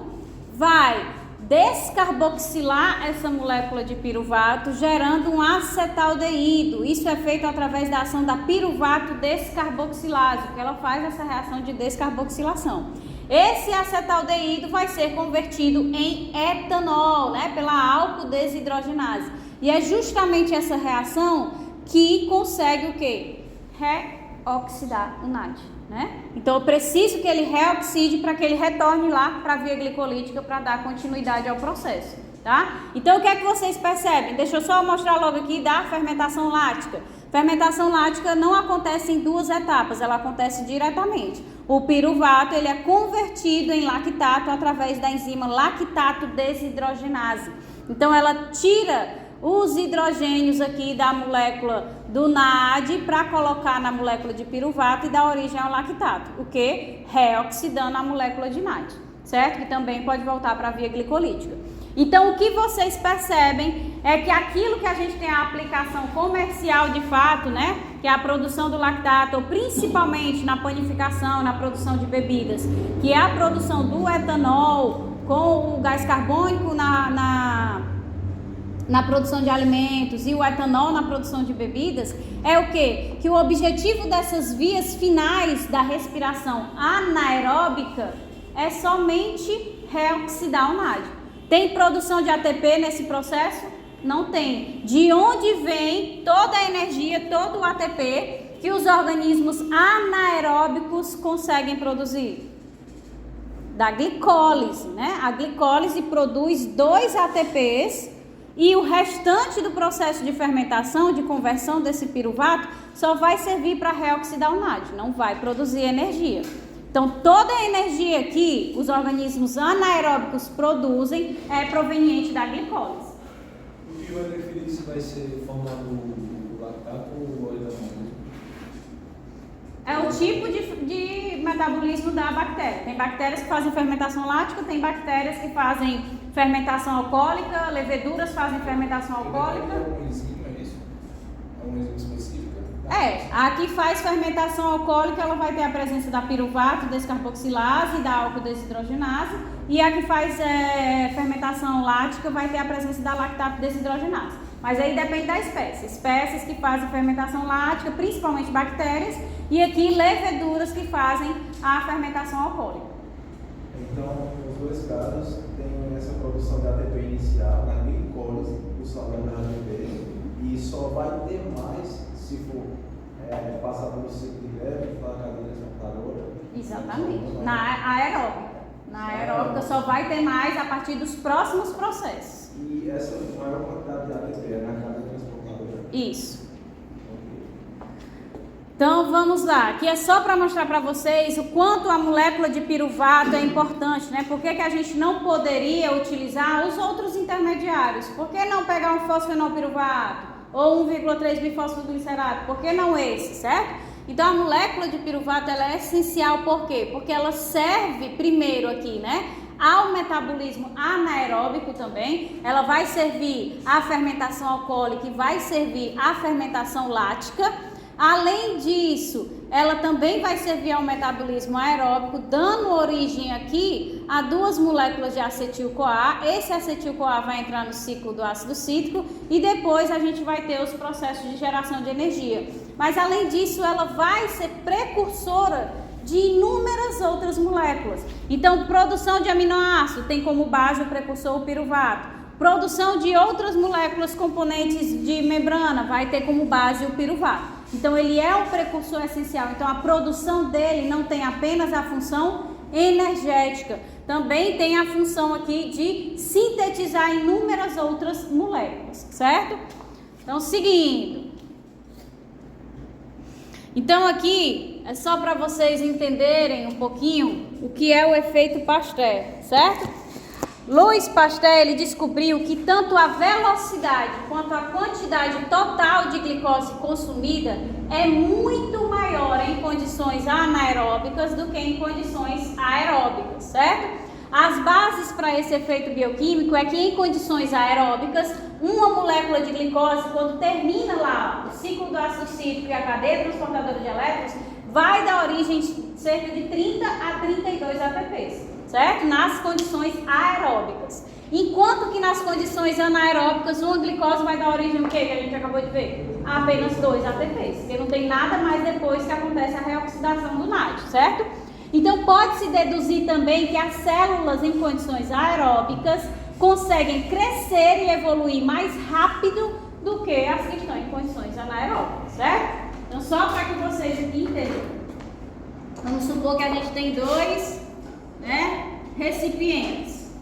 vai descarboxilar essa molécula de piruvato, gerando um acetaldeído. Isso é feito através da ação da piruvato descarboxilase, que ela faz essa reação de descarboxilação. Esse acetaldeído vai ser convertido em etanol, né, pela álcool desidrogenase. E é justamente essa reação que consegue o quê? Reoxidar o NAD, né? Então eu preciso que ele reoxide para que ele retorne lá para a via glicolítica para dar continuidade ao processo, tá? Então o que é que vocês percebem? Deixa eu só mostrar logo aqui da fermentação láctica. Fermentação láctica não acontece em 2 etapas, ela acontece diretamente. O piruvato ele é convertido em lactato através da enzima lactato desidrogenase. Então ela tira os hidrogênios aqui da molécula do NAD para colocar na molécula de piruvato e dar origem ao lactato, o que? Reoxidando a molécula de NAD, certo? Que também pode voltar para a via glicolítica. Então, o que vocês percebem é que aquilo que a gente tem a aplicação comercial de fato, né? Que é a produção do lactato, ou principalmente na panificação, na produção de bebidas, que é a produção do etanol com o gás carbônico na produção de alimentos e o etanol na produção de bebidas, é o quê? Que o objetivo dessas vias finais da respiração anaeróbica é somente reoxidar o NAD. Tem produção de ATP nesse processo? Não tem. De onde vem toda a energia, todo o ATP que os organismos anaeróbicos conseguem produzir? Da glicólise, né? A glicólise produz 2 ATPs e o restante do processo de fermentação, de conversão desse piruvato, só vai servir para reoxidar o NAD, não vai produzir energia. Então, toda a energia que os organismos anaeróbicos produzem é proveniente da glicólise. O que vai definir se vai ser formado o lactato ou o etanol? É o tipo de metabolismo da bactéria. Tem bactérias que fazem fermentação lática, tem bactérias que fazem fermentação alcoólica, leveduras fazem fermentação alcoólica. É uma enzima, é isso? É uma enzima específica? A que faz fermentação alcoólica, ela vai ter a presença da piruvato descarboxilase e da álcool desidrogenase, e a que faz fermentação lática vai ter a presença da lactato desidrogenase. Mas aí depende da espécie. Espécies que fazem fermentação lática, principalmente bactérias, e aqui leveduras que fazem a fermentação alcoólica. Então, nos 2 casos, tem essa produção de ATP inicial, na glicólise, o salgado da ATP, e só vai ter mais se for passar pelo ciclo de Krebs, pela cadeia transportadora. Exatamente. Na aeróbica. Na aeróbica só vai ter mais a partir dos próximos processos. E essa maior quantidade de ATP é na cadeia transportadora? Isso. Então vamos lá, aqui é só para mostrar para vocês o quanto a molécula de piruvato é importante, né? Por que a gente não poderia utilizar os outros intermediários? Por que não pegar um fosfenolpiruvato ou 1,3 bifosfoglicerato? Por que não esse, certo? Então a molécula de piruvato ela é essencial, por quê? Porque ela serve primeiro aqui, né? Ao metabolismo anaeróbico também, ela vai servir à fermentação alcoólica e vai servir à fermentação lática. Além disso, ela também vai servir ao metabolismo aeróbico, dando origem aqui a 2 moléculas de acetil-CoA. Esse acetil-CoA vai entrar no ciclo do ácido cítrico e depois a gente vai ter os processos de geração de energia. Mas além disso, ela vai ser precursora de inúmeras outras moléculas. Então, produção de aminoácido tem como base o precursor o piruvato. Produção de outras moléculas componentes de membrana vai ter como base o piruvato. Então, ele é um precursor essencial. Então, a produção dele não tem apenas a função energética, também tem a função aqui de sintetizar inúmeras outras moléculas, certo? Então, seguindo. Então aqui é só para vocês entenderem um pouquinho o que é o efeito Pasteur, certo? Louis Pasteur, ele descobriu que tanto a velocidade quanto a quantidade total de glicose consumida é muito maior em condições anaeróbicas do que em condições aeróbicas, certo? As bases para esse efeito bioquímico é que em condições aeróbicas, uma molécula de glicose, quando termina lá o ciclo do ácido cítrico e a cadeia transportadora de elétrons, vai dar origem a cerca de 30 a 32 ATPs, certo? Nas condições aeróbicas. Enquanto que nas condições anaeróbicas, uma glicose vai dar origem ao que a gente acabou de ver? A apenas 2 ATPs, porque não tem nada mais depois que acontece a reoxidação do NAD, certo? Então, pode-se deduzir também que as células em condições aeróbicas conseguem crescer e evoluir mais rápido do que as que estão em condições anaeróbicas, certo? Então, só para que vocês aqui entendam. Vamos supor que a gente tem dois, recipientes.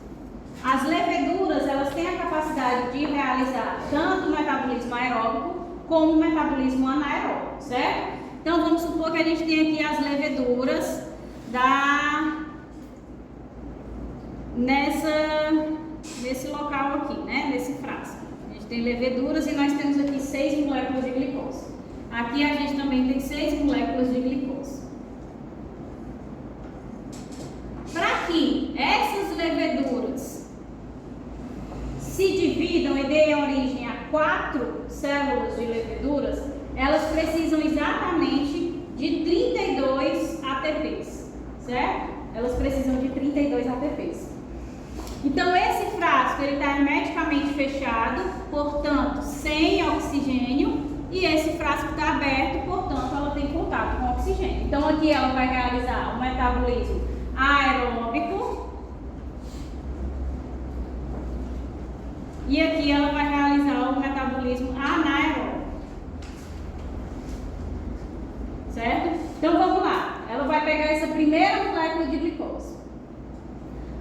As leveduras, elas têm a capacidade de realizar tanto o metabolismo aeróbico como o metabolismo anaeróbico, certo? Então, vamos supor que a gente tem aqui as leveduras nesse local aqui, nesse frasco. A gente tem leveduras e nós temos aqui 6 moléculas de glicose. Aqui a gente também tem 6 moléculas de glicose. Para que essas leveduras se dividam e deem origem a 4 células de leveduras, elas precisam exatamente de 32 ATPs. Certo? Elas precisam de 32 ATPs. Então, esse frasco está hermeticamente fechado, portanto, sem oxigênio, e esse frasco está aberto, portanto, ela tem contato com oxigênio. Então, aqui ela vai realizar o metabolismo aeróbico, e aqui ela vai realizar o metabolismo anaeróbico. Certo? Então, vamos lá. Ela vai pegar essa primeira molécula de glicose.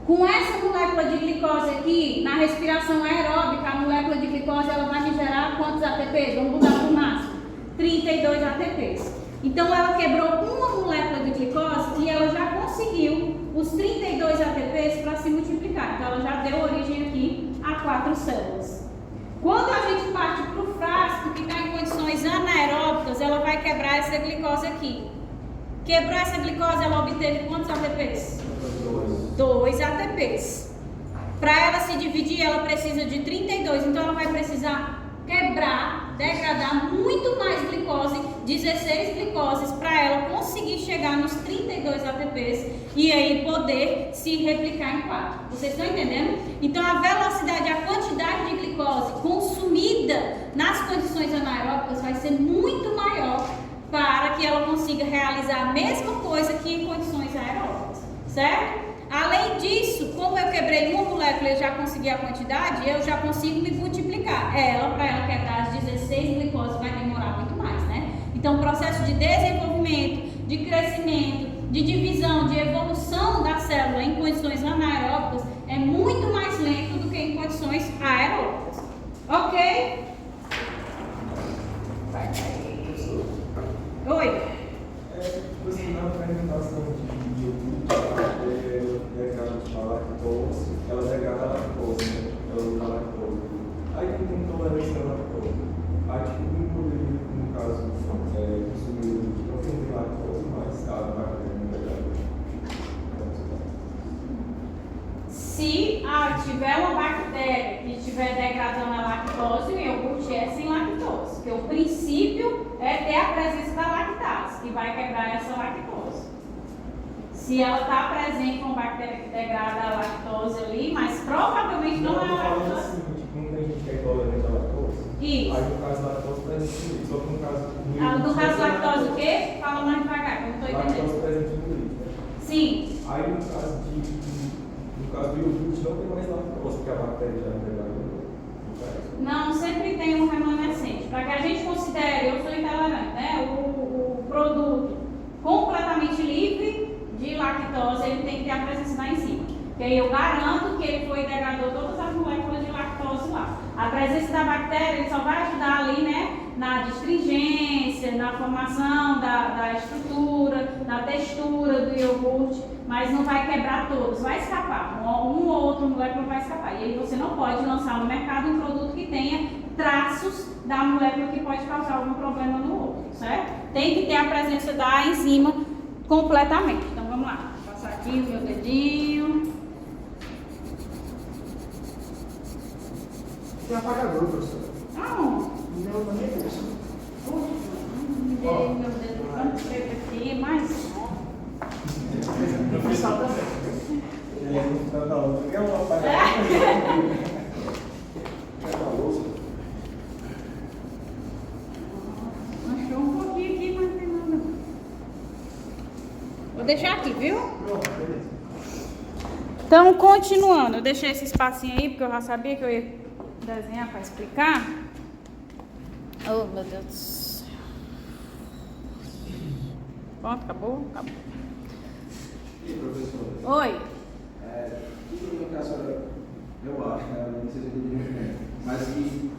Com essa molécula de glicose aqui, na respiração aeróbica, a molécula de glicose ela vai me gerar quantos ATPs? Vamos mudar para o máximo. 32 ATPs. Então, ela quebrou uma molécula de glicose e ela já conseguiu os 32 ATPs para se multiplicar. Então, ela já deu origem aqui a 4 células. Quando a gente parte para o frasco, que está em condições anaeróbicas, ela vai quebrar essa glicose aqui. Quebrou essa glicose, ela obteve quantos ATPs? 2 ATPs. Para ela se dividir, ela precisa de 32. Então, ela vai precisar quebrar, degradar muito mais glicose, 16 glicoses, para ela conseguir chegar nos 32 ATPs e aí poder se replicar em 4. Vocês estão entendendo? Então, a velocidade, a quantidade de glicose consumida nas condições anaeróbicas vai ser muito maior para que ela consiga realizar a mesma coisa que em condições aeróbicas, certo? Além disso, como eu quebrei uma molécula e já consegui a quantidade, eu já consigo me multiplicar. Para ela quebrar as 16 glicoses vai demorar muito mais, Então, o processo de desenvolvimento, de crescimento, de divisão, de evolução da célula em condições anaeróbicas é muito mais lento do que em condições aeróbicas. Ok? Oi? Você na fermentação de iogurte, degrada a lactose, ela degrada a lactose, ela usa a lactose. Aí quem tem intolerância à lactose, aí não poderia, no caso, consumir iogurte, não tem lactose, mas a bactéria não degrada. Se tiver uma bactéria que estiver degradando a lactose, o iogurte é sem lactose, porque o princípio é ter a presença da lactase, que vai quebrar essa lactose. Se ela está presente com bactéria que degrada a lactose ali, mas provavelmente não é a lactose. Assim, tipo, não tem gente que é intolerante à lactose? Isso. Aí no caso da lactose presente no leite, só que no caso do No caso lactose o quê? Fala mais devagar, que eu não estou lactose entendendo. presente no leite, Sim. Aí no caso do iogurte não tem mais lactose, porque a bactéria já é degradada. Não, sempre tem um remanescente. Para que a gente considere, eu sou intolerante, o produto completamente livre de lactose, ele tem que ter a presença da enzima. Porque aí eu garanto que ele foi e degradou todas as moléculas de lactose lá. A presença da bactéria ele só vai ajudar ali, né, na astringência, na formação da estrutura, na textura do iogurte, mas não vai quebrar todos, vai escapar. Um ou outro molécula vai escapar. E aí você não pode lançar no mercado um produto que tenha traços da molécula que pode causar algum problema no outro, certo? Tem que ter a presença da enzima completamente. Então vamos lá, vou passar aqui o meu dedinho. Tem apagador, professora. Aonde? Não, na minha bolsa. Me dei meu dedo tanto preto aqui, mas Professor também. Quer uma apagador? Quer uma louça? achou um pouquinho aqui, mas não tem nada. Vou deixar aqui, viu? Pronto, beleza. Então, continuando, eu deixei esse espacinho aí, porque eu já sabia que eu ia desenhar para explicar. Oh, meu Deus do céu. Pronto, acabou? Acabou. E professor? Oi. Tudo bem que a senhora, eu acho, né? Não sei se eu entendi, mas que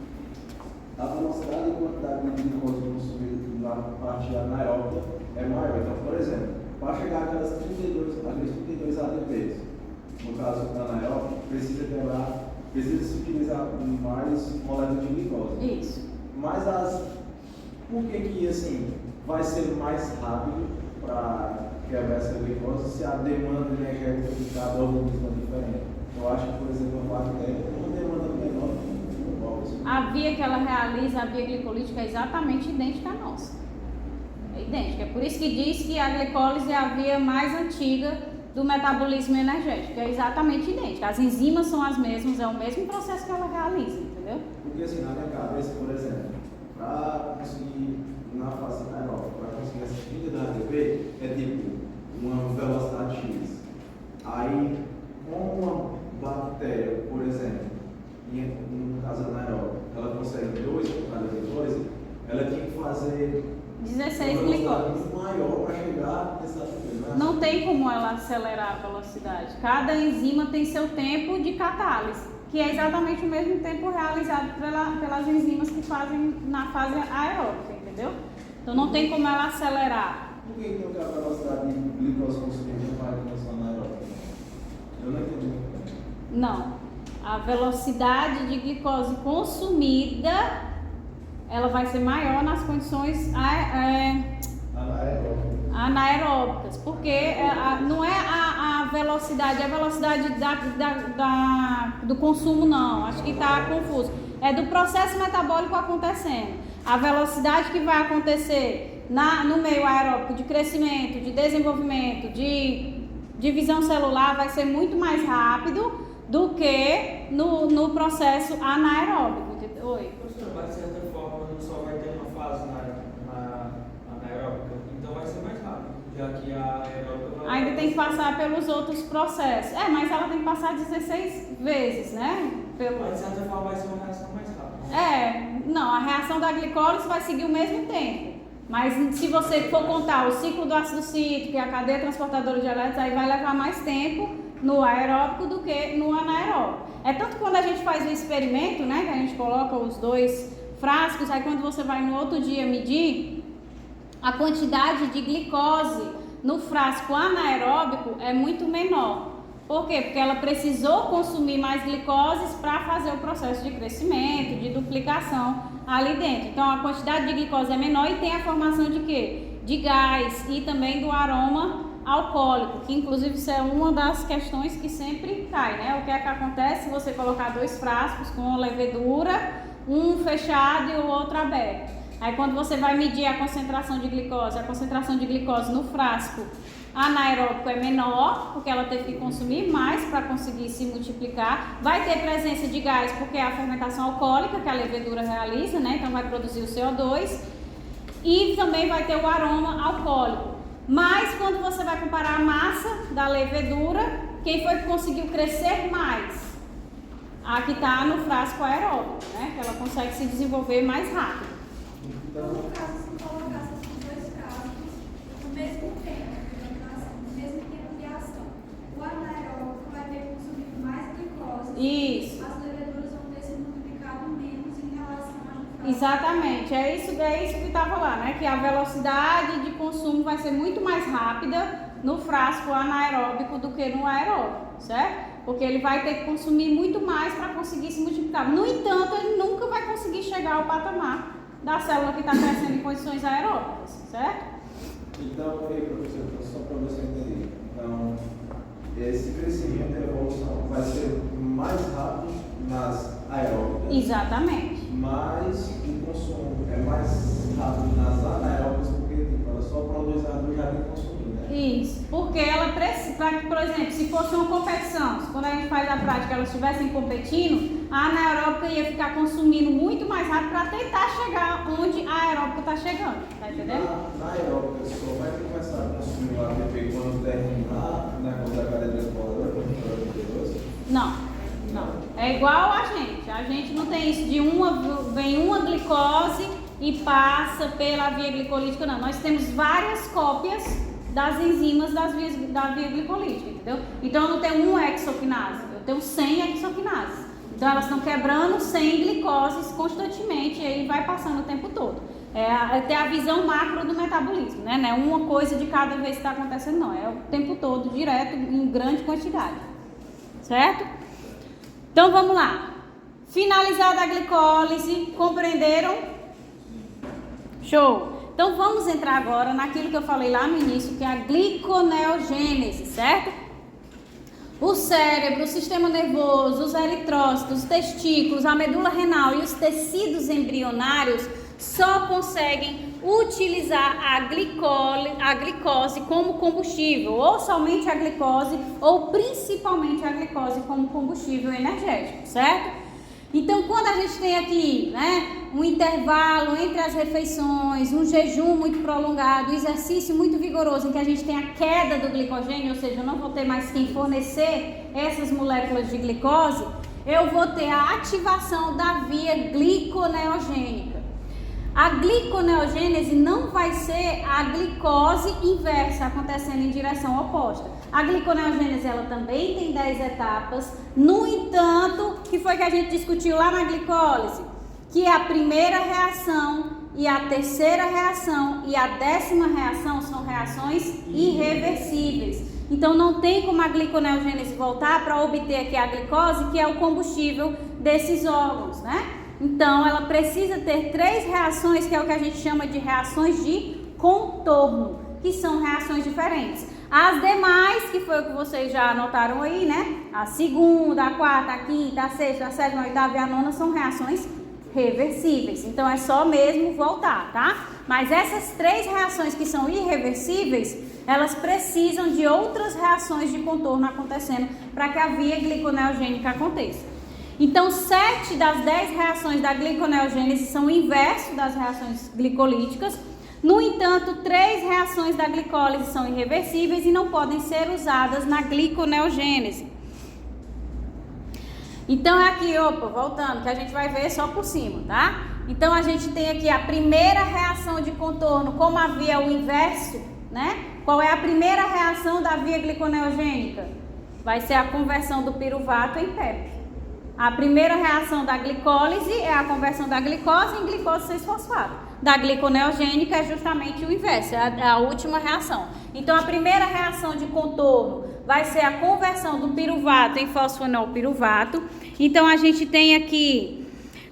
a velocidade e quantidade de glicose consumida na parte anaeróbica é maior. Então, por exemplo, para chegar àqueles 32 ATPs, no caso anaeróbico, precisa se utilizar mais moléculas de glicose. Isso. Mas por que assim vai ser mais rápido para quebrar essa glicose se a demanda energética de cada organismo é diferente? Eu acho que, por exemplo, a bactéria tem uma demanda menor que o ovos. A via que ela realiza, a via glicolítica, é exatamente idêntica à nossa. É idêntica. É por isso que diz que a glicólise é a via mais antiga do metabolismo energético. É exatamente idêntica. As enzimas são as mesmas, é o mesmo processo que ela realiza, entendeu? Porque assim, na minha cabeça, por exemplo, para conseguir na fase anaeróbica, para conseguir essa 30 da ATP, é tipo uma velocidade X. Aí, com uma bactéria, por exemplo, no caso anaeróbico, ela consegue 2 por cada glicose, ela tinha que fazer 16 uma velocidade glicose. muito maior para chegar nessa ATP. Não tem como ela acelerar a velocidade. Cada enzima tem seu tempo de catálise, que é exatamente o mesmo tempo realizado pelas enzimas que fazem na fase aeróbica, entendeu? Então não tem como ela acelerar. Por que então que a velocidade de glicose consumida é maior que a nossa anaeróbica? Eu não entendi. Não. A velocidade de glicose consumida, ela vai ser maior nas condições anaeróbicas, porque não é a velocidade, é a velocidade do consumo, não. Acho que está confuso. É do processo metabólico acontecendo. A velocidade que vai acontecer no meio aeróbico de crescimento, de desenvolvimento, de divisão celular vai ser muito mais rápido do que no processo anaeróbico. Oi. Professor, mas de certa forma não só vai ter uma fase na anaeróbica, então vai ser mais rápido, já que a aeróbica vai... Ainda tem que passar pelos outros processos. Mas ela tem que passar 16 vezes, né? Mas de certa forma vai ser uma reação mais rápida. Não, a reação da glicólise vai seguir o mesmo tempo. Mas se você for contar o ciclo do ácido cítrico e a cadeia transportadora de elétrons, aí vai levar mais tempo no aeróbico do que no anaeróbico. É tanto que quando a gente faz o experimento, né, que a gente coloca os 2 frascos, aí quando você vai no outro dia medir, a quantidade de glicose no frasco anaeróbico é muito menor. Por quê? Porque ela precisou consumir mais glicoses para fazer o processo de crescimento, de duplicação ali dentro. Então a quantidade de glicose é menor e tem a formação de quê? De gás e também do aroma alcoólico, que inclusive isso é uma das questões que sempre cai, né? O que é que acontece se você colocar 2 frascos com levedura, um fechado e o outro aberto? Aí quando você vai medir a concentração de glicose no frasco anaeróbico é menor, porque ela teve que consumir mais para conseguir se multiplicar. Vai ter presença de gás, porque é a fermentação alcoólica que a levedura realiza, né? Então vai produzir o CO2. E também vai ter o aroma alcoólico. Mas quando você vai comparar a massa da levedura, quem foi que conseguiu crescer mais? A que está no frasco aeróbico, né? Que ela consegue se desenvolver mais rápido. Então, no caso, se colocasse esses 2 frascos no mesmo tempo de ação, o anaeróbico vai ter Exatamente, é isso que estava lá, né? Que a velocidade de consumo vai ser muito mais rápida no frasco anaeróbico do que no aeróbico, certo? Porque ele vai ter que consumir muito mais para conseguir se multiplicar. No entanto, ele nunca vai conseguir chegar ao patamar da célula que está crescendo em condições aeróbicas, certo? Então, professor, só para você entender. Então, esse crescimento e evolução vai ser mais rápido nas aeróbicas. Exatamente. Mas o consumo é mais rápido nas anaeróbicas porque tipo, ela só produz água e já vem consumindo, né? Isso, porque ela precisa, por exemplo, se fosse uma competição, quando a gente faz a prática, elas estivessem competindo, a anaeróbica ia ficar consumindo muito mais rápido para tentar chegar onde a aeróbica está chegando, tá entendendo? Na aeróbica só vai começar a consumir o ATP quando terminar na conta da cadeia transportadora, Não. É igual a gente não tem isso de vem uma glicose e passa pela via glicolítica, não. Nós temos várias cópias das enzimas da via glicolítica, entendeu? Então eu não tenho uma hexoquinase, eu tenho 100 hexoquinases. Então elas estão quebrando 100 glicoses constantemente e aí vai passando o tempo todo. É ter a visão macro do metabolismo, né? Não é uma coisa de cada vez que está acontecendo, não. É o tempo todo, direto, em grande quantidade. Certo? Então vamos lá. Finalizada a glicólise, compreenderam? Show! Então vamos entrar agora naquilo que eu falei lá no início, que é a gliconeogênese, certo? O cérebro, o sistema nervoso, os eritrócitos, os testículos, a medula renal e os tecidos embrionários só conseguem utilizar a glicose como combustível, ou somente a glicose, ou principalmente a glicose como combustível energético, certo? Então, quando a gente tem aqui, né, um intervalo entre as refeições, um jejum muito prolongado, um exercício muito vigoroso, em que a gente tem a queda do glicogênio, ou seja, eu não vou ter mais quem fornecer essas moléculas de glicose, eu vou ter a ativação da via gliconeogênica. A gliconeogênese não vai ser a glicose inversa, acontecendo em direção oposta. A gliconeogênese, ela também tem 10 etapas. No entanto, que foi que a gente discutiu lá na glicólise? Que a primeira reação e a terceira reação e a 10ª reação são reações irreversíveis. Então não tem como a gliconeogênese voltar para obter aqui a glicose, que é o combustível desses órgãos, né? Então, ela precisa ter 3 reações, que é o que a gente chama de reações de contorno, que são reações diferentes. As demais, que foi o que vocês já anotaram aí, né? A segunda, a quarta, a quinta, a sexta, a sétima, a oitava e a nona são reações reversíveis. Então, é só mesmo voltar, tá? Mas essas 3 reações que são irreversíveis, elas precisam de outras reações de contorno acontecendo para que a via gliconeogênica aconteça. Então, 7 das 10 reações da gliconeogênese são o inverso das reações glicolíticas. No entanto, 3 reações da glicólise são irreversíveis e não podem ser usadas na gliconeogênese. Então, aqui, voltando, que a gente vai ver só por cima, tá? Então, a gente tem aqui a primeira reação de contorno, como havia o inverso, né? Qual é a primeira reação da via gliconeogênica? Vai ser a conversão do piruvato em PEP. A primeira reação da glicólise é a conversão da glicose em glicose 6-fosfato. Da gliconeogênica é justamente o inverso, é a última reação. Então, a primeira reação de contorno vai ser a conversão do piruvato em fosfonilpiruvato. Então, a gente tem aqui,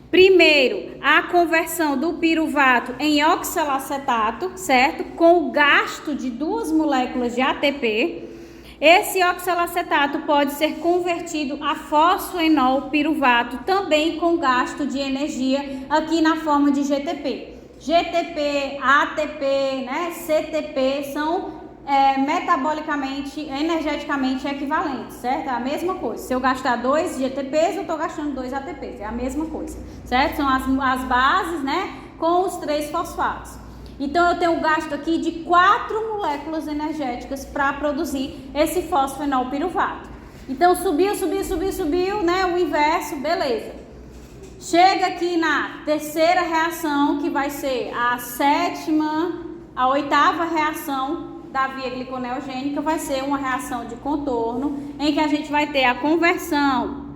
primeiro, a conversão do piruvato em oxalacetato, certo? Com o gasto de 2 moléculas de ATP. Esse oxalacetato pode ser convertido a fosfoenolpiruvato, também com gasto de energia aqui na forma de GTP. GTP, ATP, né, CTP são metabolicamente, energeticamente equivalentes, certo? É a mesma coisa. Se eu gastar 2 GTPs, eu estou gastando 2 ATPs, é a mesma coisa, certo? São as bases, né, com os 3 fosfatos. Então, eu tenho um gasto aqui de 4 moléculas energéticas para produzir esse fosfoenolpiruvato. Então, subiu, né? O inverso, beleza. Chega aqui na terceira reação, que vai ser a 8ª reação da via gliconeogênica, vai ser uma reação de contorno, em que a gente vai ter a conversão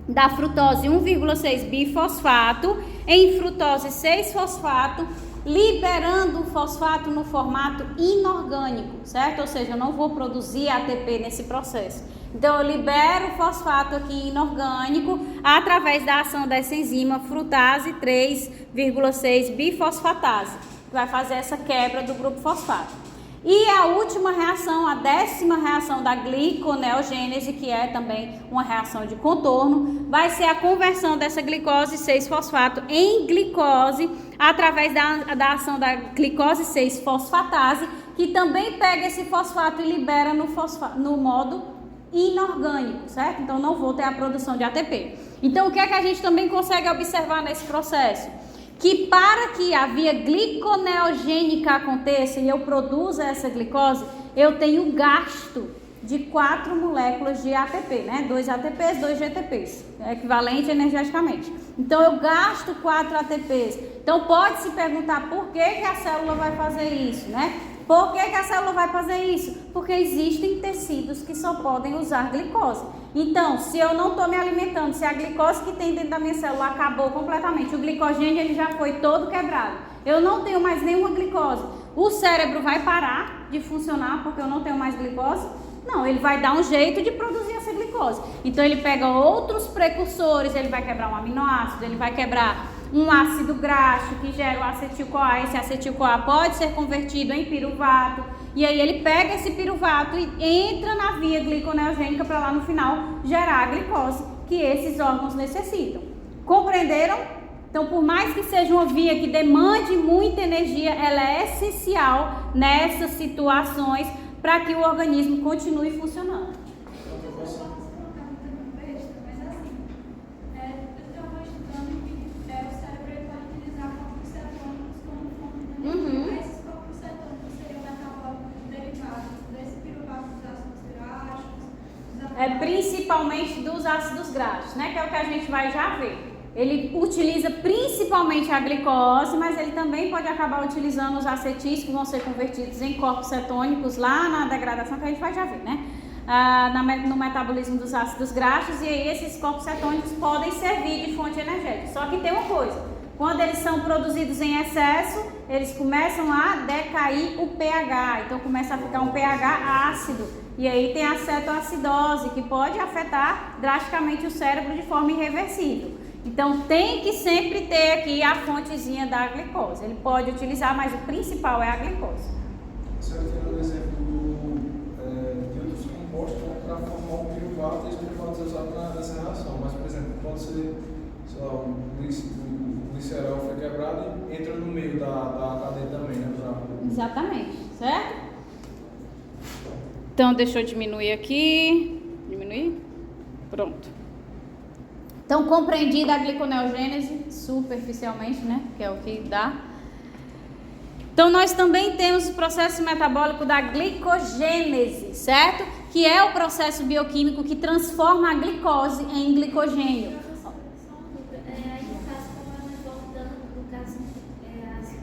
da frutose 1,6 bifosfato em frutose 6-fosfato, liberando o fosfato no formato inorgânico, certo? Ou seja, eu não vou produzir ATP nesse processo. Então, eu libero o fosfato aqui inorgânico através da ação dessa enzima frutase 3,6 bifosfatase, que vai fazer essa quebra do grupo fosfato. E a última reação, a 10ª reação da gliconeogênese, que é também uma reação de contorno, vai ser a conversão dessa glicose 6-fosfato em glicose através da ação da glicose 6-fosfatase, que também pega esse fosfato e libera no modo inorgânico, certo? Então, não vou ter a produção de ATP. Então, o que é que a gente também consegue observar nesse processo? Que para que a via gliconeogênica aconteça e eu produza essa glicose, eu tenho gasto de 4 moléculas de ATP, né? 2 ATPs, 2 GTPs, é equivalente energeticamente. Então, eu gasto 4 ATPs. Então, pode se perguntar por que a célula vai fazer isso, né? Por que a célula vai fazer isso? Porque existem tecidos que só podem usar glicose. Então, se eu não estou me alimentando, se a glicose que tem dentro da minha célula acabou completamente, o glicogênio ele já foi todo quebrado, eu não tenho mais nenhuma glicose, o cérebro vai parar de funcionar porque eu não tenho mais glicose? Não, ele vai dar um jeito de produzir essa glicose. Então, ele pega outros precursores, ele vai quebrar um aminoácido, ele vai quebrar um ácido graxo que gera o acetil-CoA. Esse acetil-CoA pode ser convertido em piruvato. E aí ele pega esse piruvato e entra na via gliconeogênica para lá no final gerar a glicose que esses órgãos necessitam. Compreenderam? Então, por mais que seja uma via que demande muita energia, ela é essencial nessas situações para que o organismo continue funcionando. Principalmente dos ácidos graxos, né? Que é o que a gente vai já ver. Ele utiliza principalmente a glicose, mas ele também pode acabar utilizando os acetis que vão ser convertidos em corpos cetônicos lá na degradação, que a gente vai já ver, né? No metabolismo dos ácidos graxos, e aí esses corpos cetônicos podem servir de fonte energética. Só que tem uma coisa, quando eles são produzidos em excesso, eles começam a decair o pH, então começa a ficar um pH ácido. E aí tem a cetoacidose, que pode afetar drasticamente o cérebro de forma irreversível. Então tem que sempre ter aqui a fontezinha da glicose. Ele pode utilizar, mas o principal é a glicose. Você está dando exemplo de outros compostos para formar um piruvato, e esse piruvato é usado nessa reação. Mas, por exemplo, pode ser, sei lá, o glicerol foi quebrado e entra no meio da cadeia também, né? Exatamente, certo? Então, deixa eu diminuir aqui. Diminuir? Pronto. Então, compreendida a gliconeogênese, superficialmente, né? Que é o que dá. Então, nós também temos o processo metabólico da glicogênese, certo? Que é o processo bioquímico que transforma a glicose em glicogênio. Aí, no caso, como nós voltando, no caso, as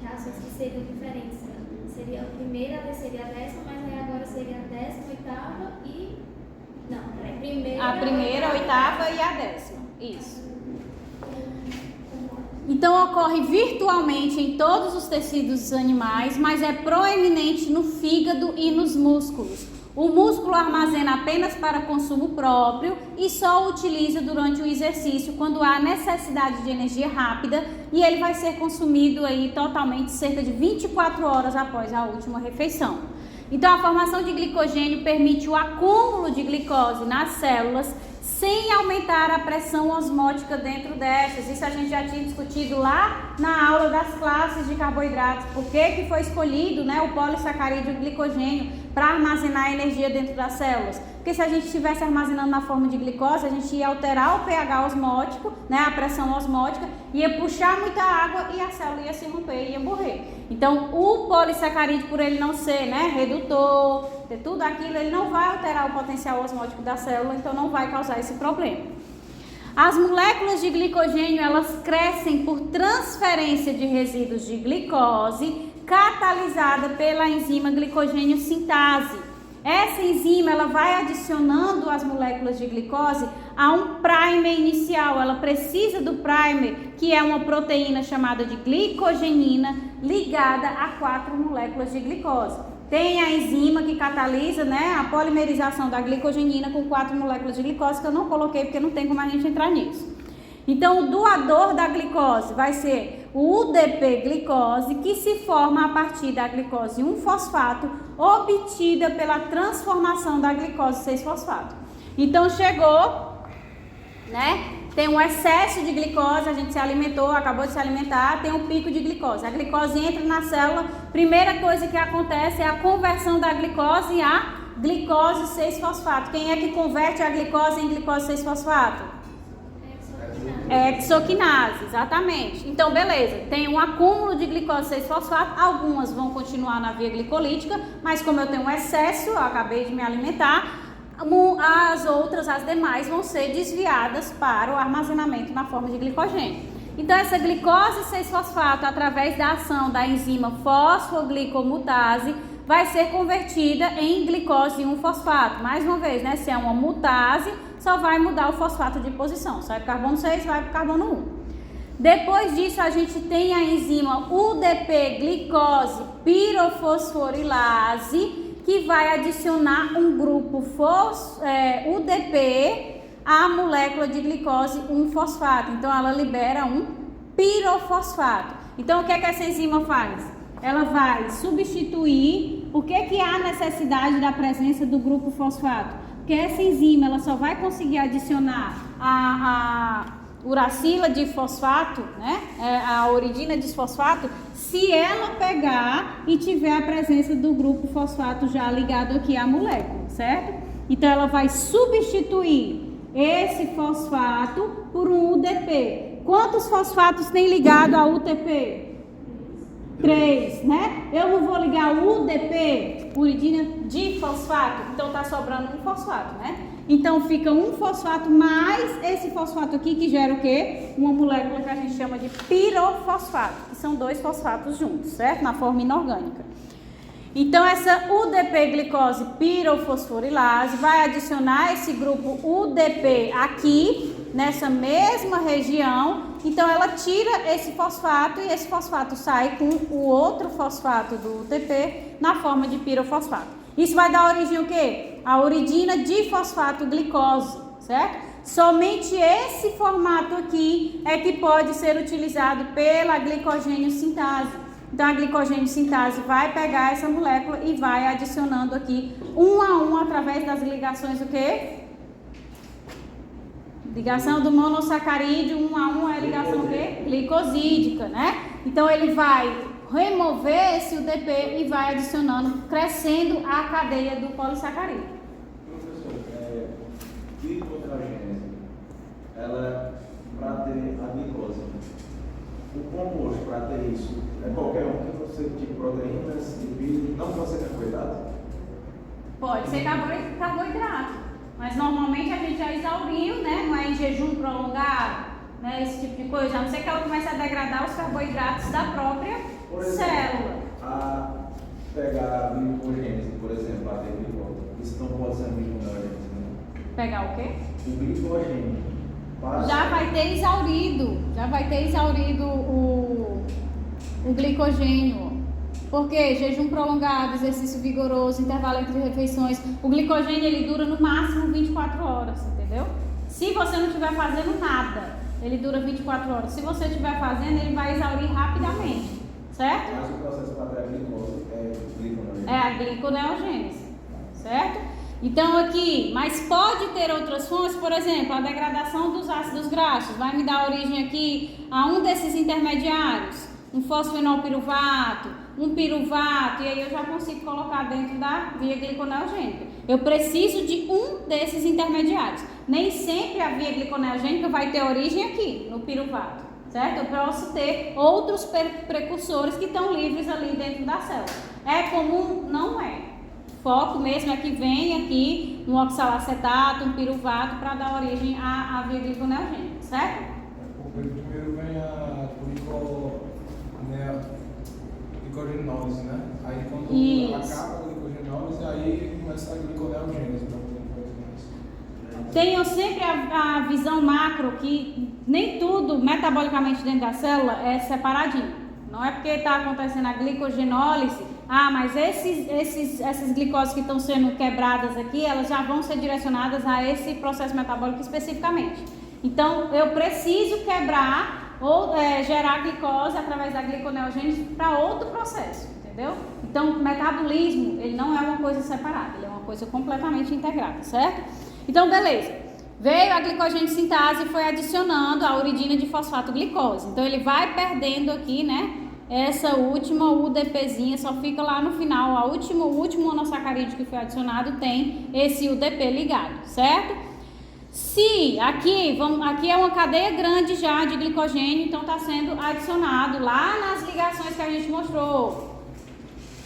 reações que seriam diferentes. Seria a primeira, seria a 10ª, mas aí agora seria a 18ª e... Não, peraí, a primeira, a 8ª e a 10ª. Isso. Então, ocorre virtualmente em todos os tecidos animais, mas é proeminente no fígado e nos músculos. O músculo armazena apenas para consumo próprio e só o utiliza durante o exercício quando há necessidade de energia rápida, e ele vai ser consumido aí totalmente cerca de 24 horas após a última refeição. Então, a formação de glicogênio permite o acúmulo de glicose nas células sem aumentar a pressão osmótica dentro destas. Isso a gente já tinha discutido lá na aula das classes de carboidratos. Por que foi escolhido, né, o polissacarídeo glicogênio para armazenar energia dentro das células? Porque se a gente estivesse armazenando na forma de glicose, a gente ia alterar o pH osmótico, né, a pressão osmótica, ia puxar muita água e a célula ia se romper e ia morrer. Então, o polissacarídeo, por ele não ser, né, redutor, ter tudo aquilo, ele não vai alterar o potencial osmótico da célula, então não vai causar esse problema. As moléculas de glicogênio, elas crescem por transferência de resíduos de glicose catalisada pela enzima glicogênio sintase. Essa enzima ela vai adicionando as moléculas de glicose a um primer inicial. Ela precisa do primer, que é uma proteína chamada de glicogenina ligada a 4 moléculas de glicose. Tem a enzima que catalisa, né, a polimerização da glicogenina com 4 moléculas de glicose, que eu não coloquei porque não tem como a gente entrar nisso. Então, o doador da glicose vai ser o UDP-glicose, que se forma a partir da glicose 1-fosfato, obtida pela transformação da glicose 6-fosfato. Então, chegou, né? Tem um excesso de glicose, a gente se alimentou, acabou de se alimentar, tem um pico de glicose. A glicose entra na célula, primeira coisa que acontece é a conversão da glicose a glicose 6-fosfato. Quem é que converte a glicose em glicose 6-fosfato? Hexoquinase, exatamente. Então, beleza, tem um acúmulo de glicose 6-fosfato, algumas vão continuar na via glicolítica, mas como eu tenho um excesso, eu acabei de me alimentar, as outras, as demais, vão ser desviadas para o armazenamento na forma de glicogênio. Então, essa glicose 6-fosfato, através da ação da enzima fosfoglicomutase, vai ser convertida em glicose 1-fosfato. Mais uma vez, né? Se é uma mutase, só vai mudar o fosfato de posição. Sai do carbono 6, vai para o carbono 1. Depois disso, a gente tem a enzima UDP-glicose pirofosforilase, que vai adicionar um grupo UDP à molécula de glicose 1-fosfato. Então, ela libera um pirofosfato. Então, o que é que essa enzima faz? Ela vai substituir. Por que há necessidade da presença do grupo fosfato? Porque essa enzima ela só vai conseguir adicionar a uracila de fosfato, né? A uridina de fosfato, se ela pegar e tiver a presença do grupo fosfato já ligado aqui à molécula, certo? Então, ela vai substituir esse fosfato por um UDP. Quantos fosfatos tem ligado a UTP? 3, né? Eu não vou ligar o UDP, uridina de fosfato, então tá sobrando um fosfato, né? Então fica um fosfato mais esse fosfato aqui que gera o quê? Uma molécula que a gente chama de pirofosfato, que são 2 fosfatos juntos, certo? Na forma inorgânica. Então essa UDP-glicose pirofosforilase vai adicionar esse grupo UDP aqui, nessa mesma região. Então ela tira esse fosfato e esse fosfato sai com o outro fosfato do UTP na forma de pirofosfato. Isso vai dar origem ao quê? A uridina de fosfato glicose, certo? Somente esse formato aqui é que pode ser utilizado pela glicogênio sintase. Então a glicogênio sintase vai pegar essa molécula e vai adicionando aqui um a um através das ligações do quê? Ligação do monossacarídeo, 1 a 1 é a ligação o quê? Glicosídica, né? Então ele vai remover esse UDP e vai adicionando, crescendo a cadeia do polissacarídeo. Professor, gliconeogênese, ela, para ter a glicose, o composto para ter isso é qualquer um que você tipo proteínas, lipidos, não pode ser carboidrato? Pode ser carboidrato. Mas normalmente a gente já exauriu, né? Não é em jejum prolongado, né? Esse tipo de coisa. A não ser que ela comece a degradar os carboidratos da própria célula. A pegar a glicogênese, por exemplo, a ter glicose, isso não pode ser gliconeogênese, né? Pegar o quê? O glicogênio. Já vai ter exaurido o glicogênio. Porque jejum prolongado, exercício vigoroso, intervalo entre refeições, o glicogênio ele dura no máximo 24 horas, entendeu? Se você não estiver fazendo nada, ele dura 24 horas. Se você estiver fazendo, ele vai exaurir rapidamente, certo? Mas o processo para ter a glicose é gliconeogênese. É a gliconeogênese, certo? Então aqui, mas pode ter outras fontes, por exemplo, a degradação dos ácidos graxos, vai me dar origem aqui a um desses intermediários, um fosfenolpiruvato, um piruvato, e aí eu já consigo colocar dentro da via gliconeogênica. Eu preciso de um desses intermediários. Nem sempre a via gliconeogênica vai ter origem aqui, no piruvato, certo? Eu posso ter outros precursores que estão livres ali dentro da célula. É comum? Não é. Foco mesmo é que vem aqui um oxalacetato, um piruvato para dar origem à via gliconeogênica, certo? Primeiro vem a glicogenose, né? Aí quando acaba a glicogenose, menores, e aí começa a gliconeogênese. Tenham sempre a visão macro que nem tudo metabolicamente dentro da célula é separadinho. Não é porque está acontecendo a glicogenólise, mas essas glicoses que estão sendo quebradas aqui, elas já vão ser direcionadas a esse processo metabólico especificamente. Então, eu preciso quebrar ou gerar glicose através da gliconeogênese para outro processo, entendeu? Então, o metabolismo, ele não é uma coisa separada, ele é uma coisa completamente integrada, certo? Então, beleza. Veio a glicogênio sintase e foi adicionando a uridina de fosfato glicose. Então, ele vai perdendo aqui, né? Essa última UDPzinha, só fica lá no final. O último monossacarídeo que foi adicionado tem esse UDP ligado, certo? Se aqui é uma cadeia grande já de glicogênio, então está sendo adicionado lá nas ligações que a gente mostrou.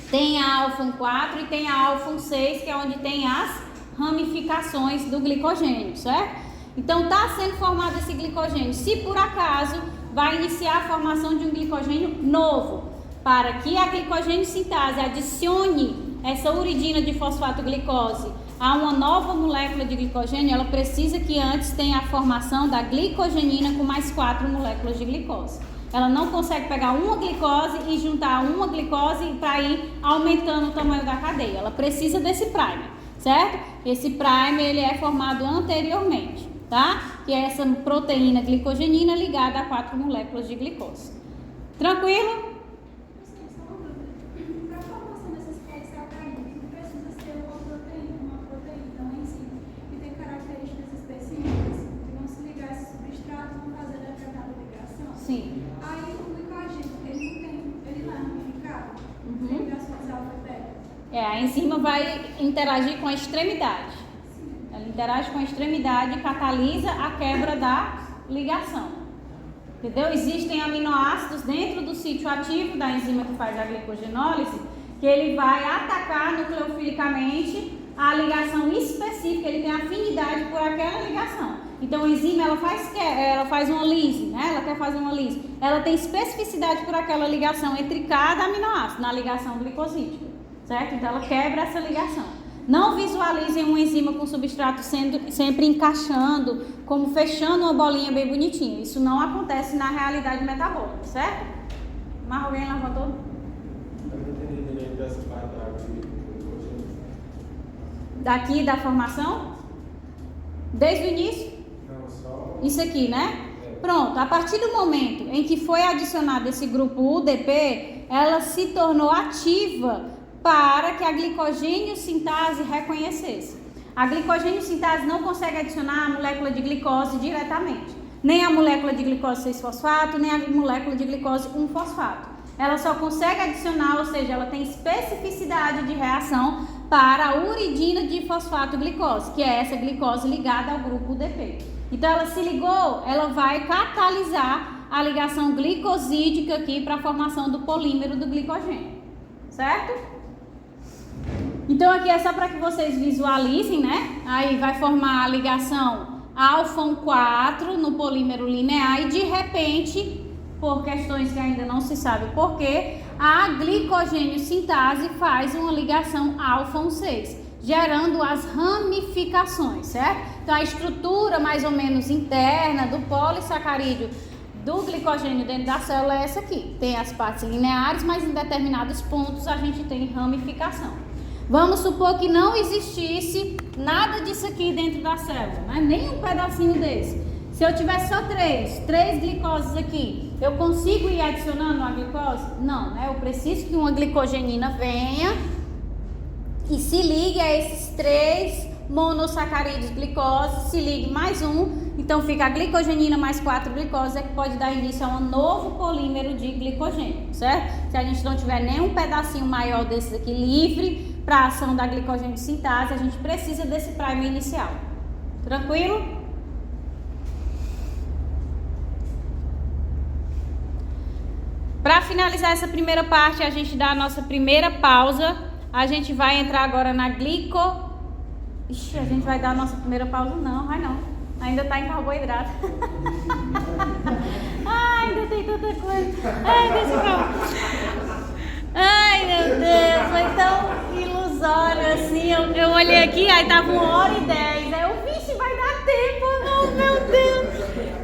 Tem a alfa 4 e tem a alfa 6, que é onde tem as ramificações do glicogênio, certo? Então está sendo formado esse glicogênio. Se por acaso vai iniciar a formação de um glicogênio novo, para que a glicogênio sintase adicione essa uridina de fosfato glicose a uma nova molécula de glicogênio, ela precisa que antes tenha a formação da glicogenina com mais 4 moléculas de glicose. Ela não consegue pegar uma glicose e juntar uma glicose para ir aumentando o tamanho da cadeia. Ela precisa desse primer, certo? Esse primer ele é formado anteriormente, tá? Que é essa proteína glicogenina ligada a 4 moléculas de glicose. Tranquilo? Para a formação desses polissacarídeos, não precisa ser uma proteína em si, que tem características específicas, que vão se ligar a esses substratos, vão fazer determinada ligação. Sim. Aí o glicogênio, ele não é ramificado, entre as suas alfa e beta. A enzima vai interagir com a extremidade. Ela interage com a extremidade e catalisa a quebra da ligação. Entendeu? Existem aminoácidos dentro do sítio ativo da enzima que faz a glicogenólise, que ele vai atacar nucleofilicamente a ligação específica, ele tem afinidade por aquela ligação. Então a enzima ela faz uma lise, né? Ela quer fazer uma lise. Ela tem especificidade por aquela ligação entre cada aminoácido na ligação glicosídica. Certo? Então ela quebra essa ligação. Não visualizem uma enzima com substrato sempre encaixando, como fechando uma bolinha bem bonitinha. Isso não acontece na realidade metabólica, certo? Mas alguém levantou? Eu não entendi direito dessa parte da glicogênio. Daqui da formação? Desde o início? Não, só... Isso aqui, né? Pronto, a partir do momento em que foi adicionado esse grupo UDP, ela se tornou ativa para que a glicogênio sintase reconhecesse. A glicogênio sintase não consegue adicionar a molécula de glicose diretamente, nem a molécula de glicose 6-fosfato, nem a molécula de glicose 1-fosfato. Ela só consegue adicionar, ou seja, ela tem especificidade de reação para a uridina de fosfato glicose, que é essa glicose ligada ao grupo UDP. Então ela se ligou, ela vai catalisar a ligação glicosídica aqui para a formação do polímero do glicogênio, certo? Então aqui é só para que vocês visualizem, né? Aí vai formar a ligação alfa 4 no polímero linear e de repente, por questões que ainda não se sabe o porquê, a glicogênio sintase faz uma ligação alfa 6, gerando as ramificações, certo? Então a estrutura mais ou menos interna do polissacarídeo do glicogênio dentro da célula é essa aqui. Tem as partes lineares, mas em determinados pontos a gente tem ramificação. Vamos supor que não existisse nada disso aqui dentro da célula, né? Nem um pedacinho desse. Se eu tivesse só três glicoses aqui, eu consigo ir adicionando uma glicose? Não, né? Eu preciso que uma glicogenina venha e se ligue a esses 3 monossacarídeos glicose, se ligue mais um, então fica a glicogenina mais 4 glicoses, é que pode dar início a um novo polímero de glicogênio, certo? Se a gente não tiver nenhum pedacinho maior desses aqui livre para a ação da glicogênio sintase, a gente precisa desse primer inicial. Tranquilo? Para finalizar essa primeira parte, a gente dá a nossa primeira pausa. A gente vai entrar agora na Ixi, a gente vai dar a nossa primeira pausa? Não, vai não. Ainda tá em carboidrato. Ainda tem tanta coisa. Ai, deixa eu ver. Ai, meu Deus, foi tão ilusão. os olhos assim, eu olhei aqui, aí tava 1h10. Aí eu, vixe, vai dar tempo, não, meu Deus.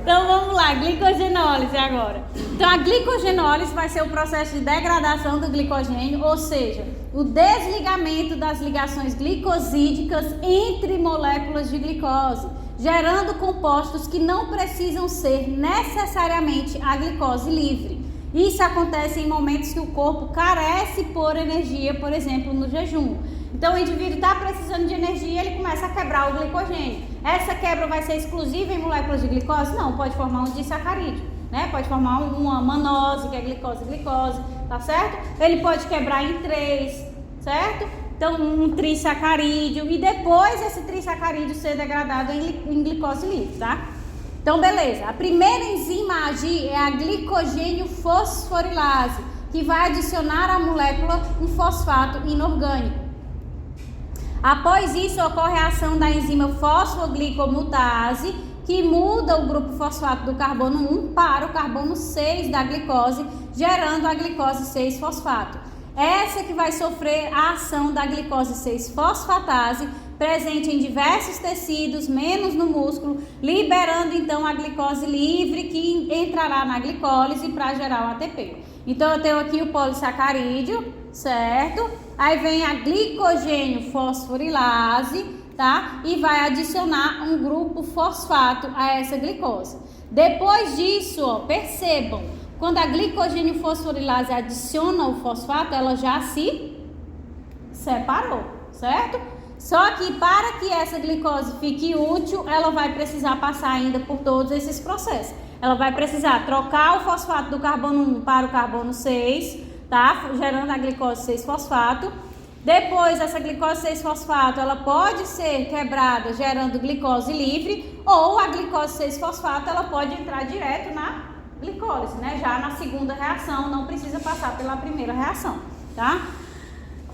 Então vamos lá, glicogenólise agora. Então a glicogenólise vai ser o processo de degradação do glicogênio, ou seja, o desligamento das ligações glicosídicas entre moléculas de glicose, gerando compostos que não precisam ser necessariamente a glicose livre. Isso acontece em momentos que o corpo carece por energia, por exemplo, no jejum. Então o indivíduo está precisando de energia, ele começa a quebrar o glicogênio. Essa quebra vai ser exclusiva em moléculas de glicose? Não, pode formar um disacarídeo, né? Pode formar uma manose, que é glicose, tá certo? Ele pode quebrar em 3, certo? Então um trissacarídeo e depois esse trissacarídeo ser degradado em glicose livre, tá? Então beleza, a primeira enzima a agir é a glicogênio fosforilase, que vai adicionar à molécula um fosfato inorgânico. Após isso, ocorre a ação da enzima fosfoglicomutase, que muda o grupo fosfato do carbono 1 para o carbono 6 da glicose, gerando a glicose 6-fosfato. Essa que vai sofrer a ação da glicose 6-fosfatase, presente em diversos tecidos, menos no músculo, liberando então a glicose livre, que entrará na glicólise para gerar o ATP. Então eu tenho aqui o polissacarídeo, certo? Aí vem a glicogênio fosforilase, tá? E vai adicionar um grupo fosfato a essa glicose. Depois disso, ó, percebam, quando a glicogênio fosforilase adiciona o fosfato, ela já se separou, certo? Só que para que essa glicose fique útil, ela vai precisar passar ainda por todos esses processos. Ela vai precisar trocar o fosfato do carbono 1 para o carbono 6, tá? Gerando a glicose 6-fosfato. Depois, essa glicose 6-fosfato, ela pode ser quebrada gerando glicose livre, ou a glicose 6-fosfato, ela pode entrar direto na glicólise, né? Já na segunda reação, não precisa passar pela primeira reação, tá?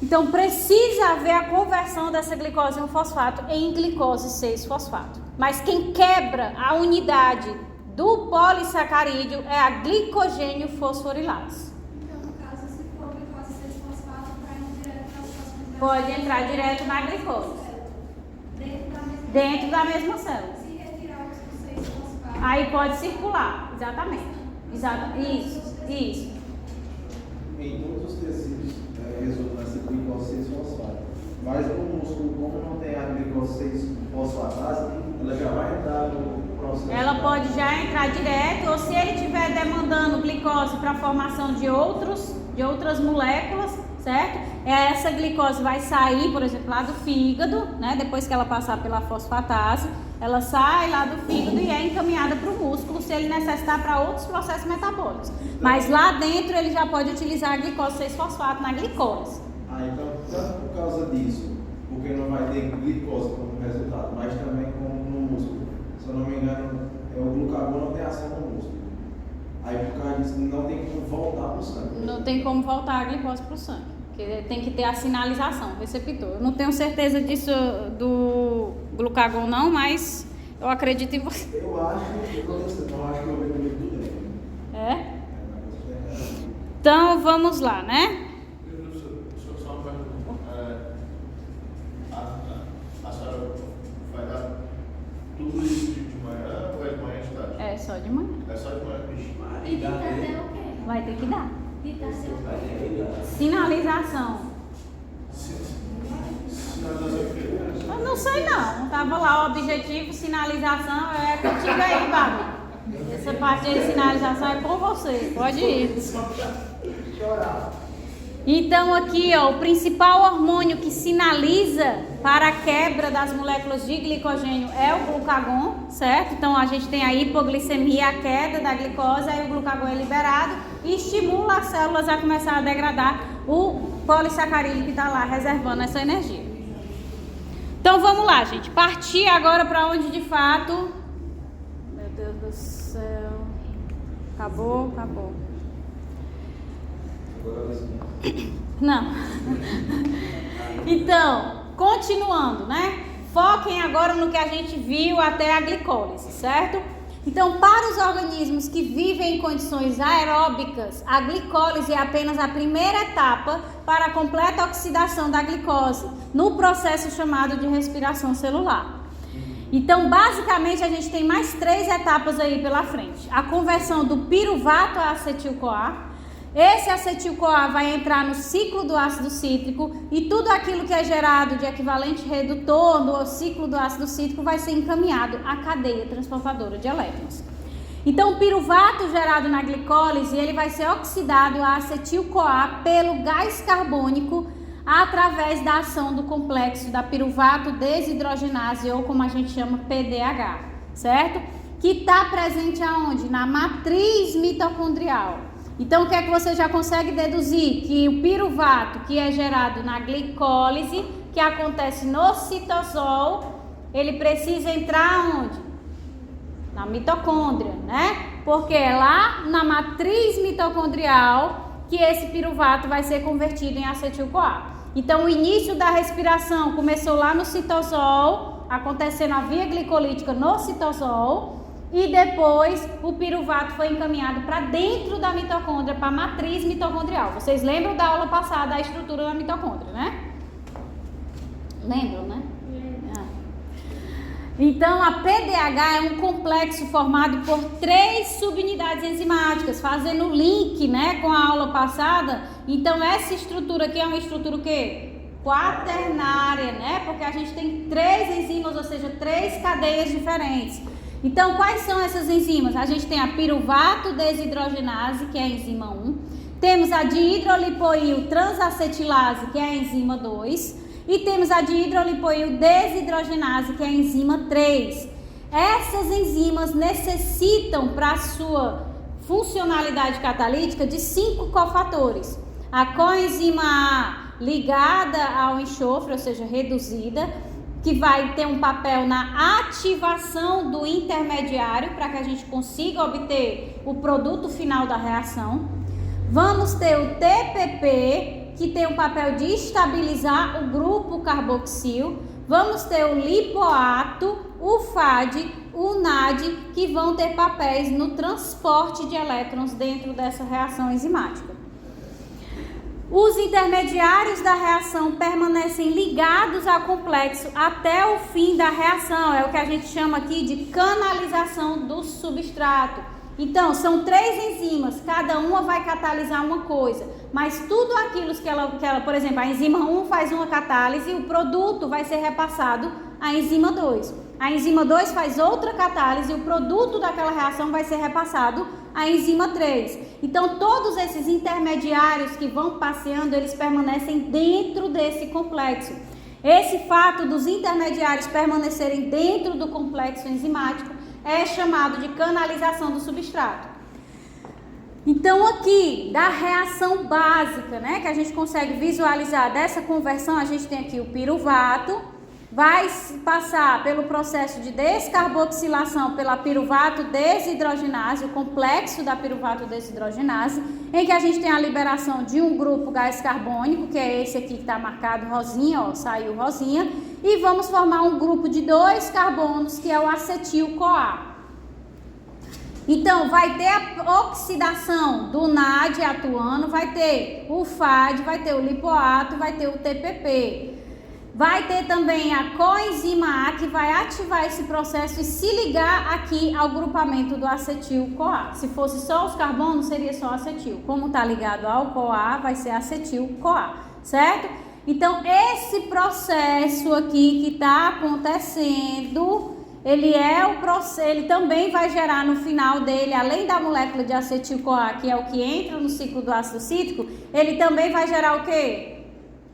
Então, precisa haver a conversão dessa glicose 1-fosfato em glicose 6-fosfato. Mas quem quebra a unidade do polissacarídeo é a glicogênio fosforilase. Então, no caso, se for glicose 6-fosfato, vai direto nas próximas. Pode entrar direto na glicose. Dentro da mesma célula. Se retirar os 6-fosfato. Aí pode circular, exatamente. Isso. Em todos os tecidos resulta nessa glicose 6-fosfato. Mas no músculo, como não tem a glicose 6-fosfatase, ela já vai entrar no processo. Ela pode já entrar direto, ou se ele estiver demandando glicose para a formação de outras moléculas, certo? Essa glicose vai sair, por exemplo, lá do fígado, né? Depois que ela passar pela fosfatase, ela sai lá do fígado e é encaminhada para o músculo se ele necessitar para outros processos metabólicos. Mas lá dentro ele já pode utilizar a glicose 6-fosfato na glicólise. Então, tanto por causa disso, porque não vai ter glicose como resultado, mas também como no músculo. Se eu não me engano, o glucagon não tem ação no músculo. Aí por causa disso não tem como voltar para o sangue. Não tem como voltar a glicose para o sangue, porque tem que ter a sinalização, o receptor. Eu não tenho certeza disso do glucagon não, mas eu acredito em você. Eu acho que eu vejo muito bem. É? Então vamos lá, né? Só uma pergunta. A senhora vai dar tudo isso de manhã ou é de manhã de tarde? É só de manhã. É só de manhã, bicho. E ditar até o quê? Vai ter que dar. Ditar até o quê? Sinalização. Sinalização o quê? Eu não sei não. Tava lá o objetivo, sinalização, é contigo aí, Babi. Essa parte de sinalização é com você. Pode ir. Então aqui, ó, o principal hormônio que sinaliza para a quebra das moléculas de glicogênio é o glucagon, certo? Então a gente tem a hipoglicemia, a queda da glicose, aí o glucagon é liberado e estimula as células a começar a degradar o polissacarídeo que está lá reservando essa energia. Então vamos lá, gente. Partir agora para onde de fato... Meu Deus do céu. Acabou. Não. Então, continuando, né? Foquem agora no que a gente viu até a glicólise, certo? Então, para os organismos que vivem em condições aeróbicas, a glicólise é apenas a primeira etapa para a completa oxidação da glicose, no processo chamado de respiração celular. Então, basicamente, a gente tem mais 3 etapas aí pela frente. A conversão do piruvato a acetil-CoA. Esse acetil-CoA vai entrar no ciclo do ácido cítrico e tudo aquilo que é gerado de equivalente redutor no ciclo do ácido cítrico vai ser encaminhado à cadeia transportadora de elétrons. Então, o piruvato gerado na glicólise, ele vai ser oxidado a acetil-CoA pelo gás carbônico através da ação do complexo da piruvato desidrogenase, ou como a gente chama, PDH, certo? Que está presente aonde? Na matriz mitocondrial. Então, o que é que você já consegue deduzir? Que o piruvato, que é gerado na glicólise, que acontece no citosol, ele precisa entrar onde? Na mitocôndria, né? Porque é lá na matriz mitocondrial que esse piruvato vai ser convertido em acetil-CoA. Então, o início da respiração começou lá no citosol, acontecendo a via glicolítica no citosol, e depois o piruvato foi encaminhado para dentro da mitocôndria, para a matriz mitocondrial. Vocês lembram da aula passada a estrutura da mitocôndria, né? Lembram, né? Então, a PDH é um complexo formado por 3 subunidades enzimáticas, fazendo link, né, com a aula passada. Então, essa estrutura aqui é uma estrutura o quê? Quaternária, né? Porque a gente tem 3 enzimas, ou seja, 3 cadeias diferentes. Então, quais são essas enzimas? A gente tem a piruvato desidrogenase, que é a enzima 1. Temos a dihidrolipoil transacetilase, que é a enzima 2. E temos a dihidrolipoil desidrogenase, que é a enzima 3. Essas enzimas necessitam, para a sua funcionalidade catalítica, de 5 cofatores. A coenzima A ligada ao enxofre, ou seja, reduzida, que vai ter um papel na ativação do intermediário para que a gente consiga obter o produto final da reação. Vamos ter o TPP, que tem o papel de estabilizar o grupo carboxil. Vamos ter o lipoato, o FAD, o NAD, que vão ter papéis no transporte de elétrons dentro dessa reação enzimática. Os intermediários da reação permanecem ligados ao complexo até o fim da reação. É o que a gente chama aqui de canalização do substrato. Então, são 3 enzimas, cada uma vai catalisar uma coisa, mas tudo aquilo que ela, por exemplo, a enzima 1 faz uma catálise, o produto vai ser repassado à enzima 2. A enzima 2 faz outra catálise, o produto daquela reação vai ser repassado à enzima 3. Então, todos esses intermediários que vão passeando, eles permanecem dentro desse complexo. Esse fato dos intermediários permanecerem dentro do complexo enzimático é chamado de canalização do substrato. Então, aqui, da reação básica, né, que a gente consegue visualizar dessa conversão, a gente tem aqui o piruvato, vai passar pelo processo de descarboxilação pela piruvato desidrogenase, o complexo da piruvato desidrogenase, em que a gente tem a liberação de um grupo gás carbônico, que é esse aqui que está marcado rosinha, ó, saiu rosinha, e vamos formar um grupo de 2 carbonos, que é o acetil-CoA. Então, vai ter a oxidação do NAD atuando, vai ter o FAD, vai ter o lipoato, vai ter o TPP. Vai ter também a coenzima A, que vai ativar esse processo e se ligar aqui ao grupamento do acetil-CoA. Se fosse só os carbonos, seria só acetil. Como está ligado ao CoA, vai ser acetil-CoA, certo? Então, esse processo aqui que está acontecendo, ele também vai gerar no final dele, além da molécula de acetil-CoA, que é o que entra no ciclo do ácido cítrico, ele também vai gerar o quê?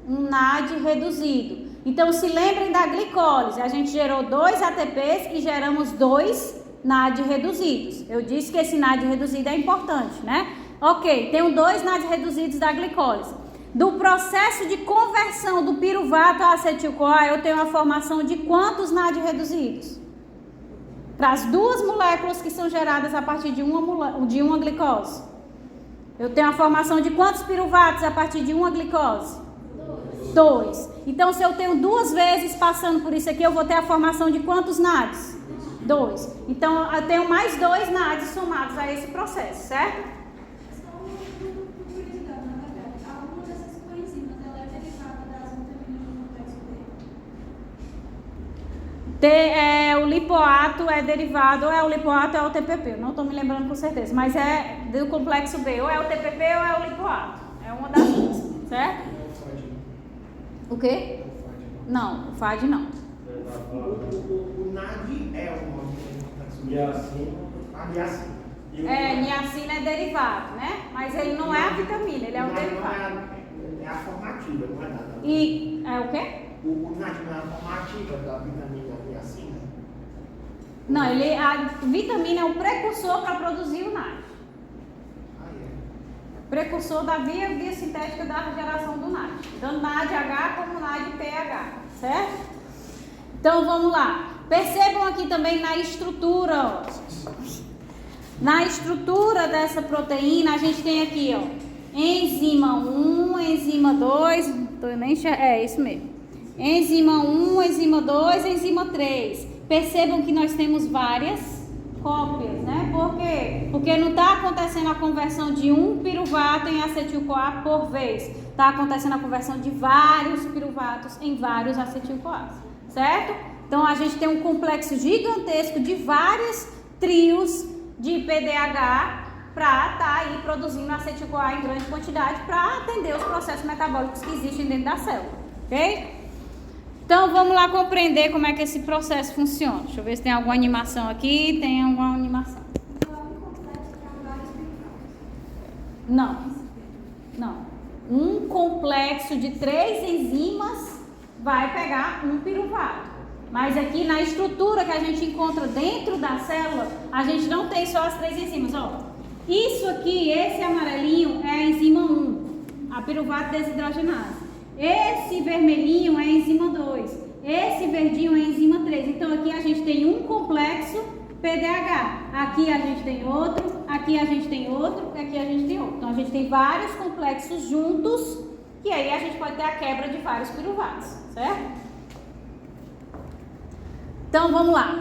Um NAD reduzido. Então, se lembrem da glicólise, a gente gerou 2 ATPs e geramos 2 NAD reduzidos. Eu disse que esse NAD reduzido é importante, né? Ok, tenho 2 NAD reduzidos da glicólise. Do processo de conversão do piruvato a acetil-CoA, eu tenho a formação de quantos NAD reduzidos? Para as 2 moléculas que são geradas a partir de uma glicose. Eu tenho a formação de quantos piruvatos a partir de uma glicose? 2. Então, se eu tenho 2 vezes passando por isso aqui, eu vou ter a formação de quantos NADs? 2. Então, eu tenho mais 2 NADs somados a esse processo, certo? Só uma curiosidade, na verdade. Alguma dessas coenzimas, ela é derivada das vitaminas do complexo B? O lipoato é derivado, ou é o lipoato ou é o TPP, eu não estou me lembrando com certeza, mas é do complexo B, ou é o TPP ou é o lipoato, é uma das duas, certo? O quê? Não, o FAD não. O NAD é o nome do complexo B. Niacina. Niacina é derivado, né? Mas ele não é a vitamina, ele é o derivado. É a formativa, não é nada. E é o quê? O NAD não é a formativa da vitamina niacina? Não, a vitamina é um precursor para produzir o NAD. Precursor da via sintética da geração do NAD. Tanto NADH como NADPH, certo? Então vamos lá. Percebam aqui também na estrutura, ó. Na estrutura dessa proteína, a gente tem aqui, ó, enzima 1, enzima 2, é isso mesmo. Enzima 1, enzima 2, enzima 3. Percebam que nós temos várias cópias, né? Por quê? Porque não está acontecendo a conversão de um piruvato em acetil-CoA por vez. Está acontecendo a conversão de vários piruvatos em vários acetil-CoAs, certo? Então, a gente tem um complexo gigantesco de vários trios de PDH para estar aí produzindo acetil-CoA em grande quantidade para atender os processos metabólicos que existem dentro da célula, ok? Então, vamos lá compreender como é que esse processo funciona. Deixa eu ver se tem alguma animação aqui. Tem alguma animação? Então, é um complexo para vários piruvatos. Não. Um complexo de 3 enzimas vai pegar um piruvato. Mas aqui na estrutura que a gente encontra dentro da célula, a gente não tem só as 3 enzimas. Ó, isso aqui, esse amarelinho é a enzima 1, a piruvato desidrogenase. Esse vermelhinho é a enzima 2, esse verdinho é a enzima 3. Então aqui a gente tem um complexo PDH, aqui a gente tem outro, aqui a gente tem outro, aqui a gente tem outro. Então a gente tem vários complexos juntos, que aí a gente pode ter a quebra de vários piruvatos, certo? Então vamos lá.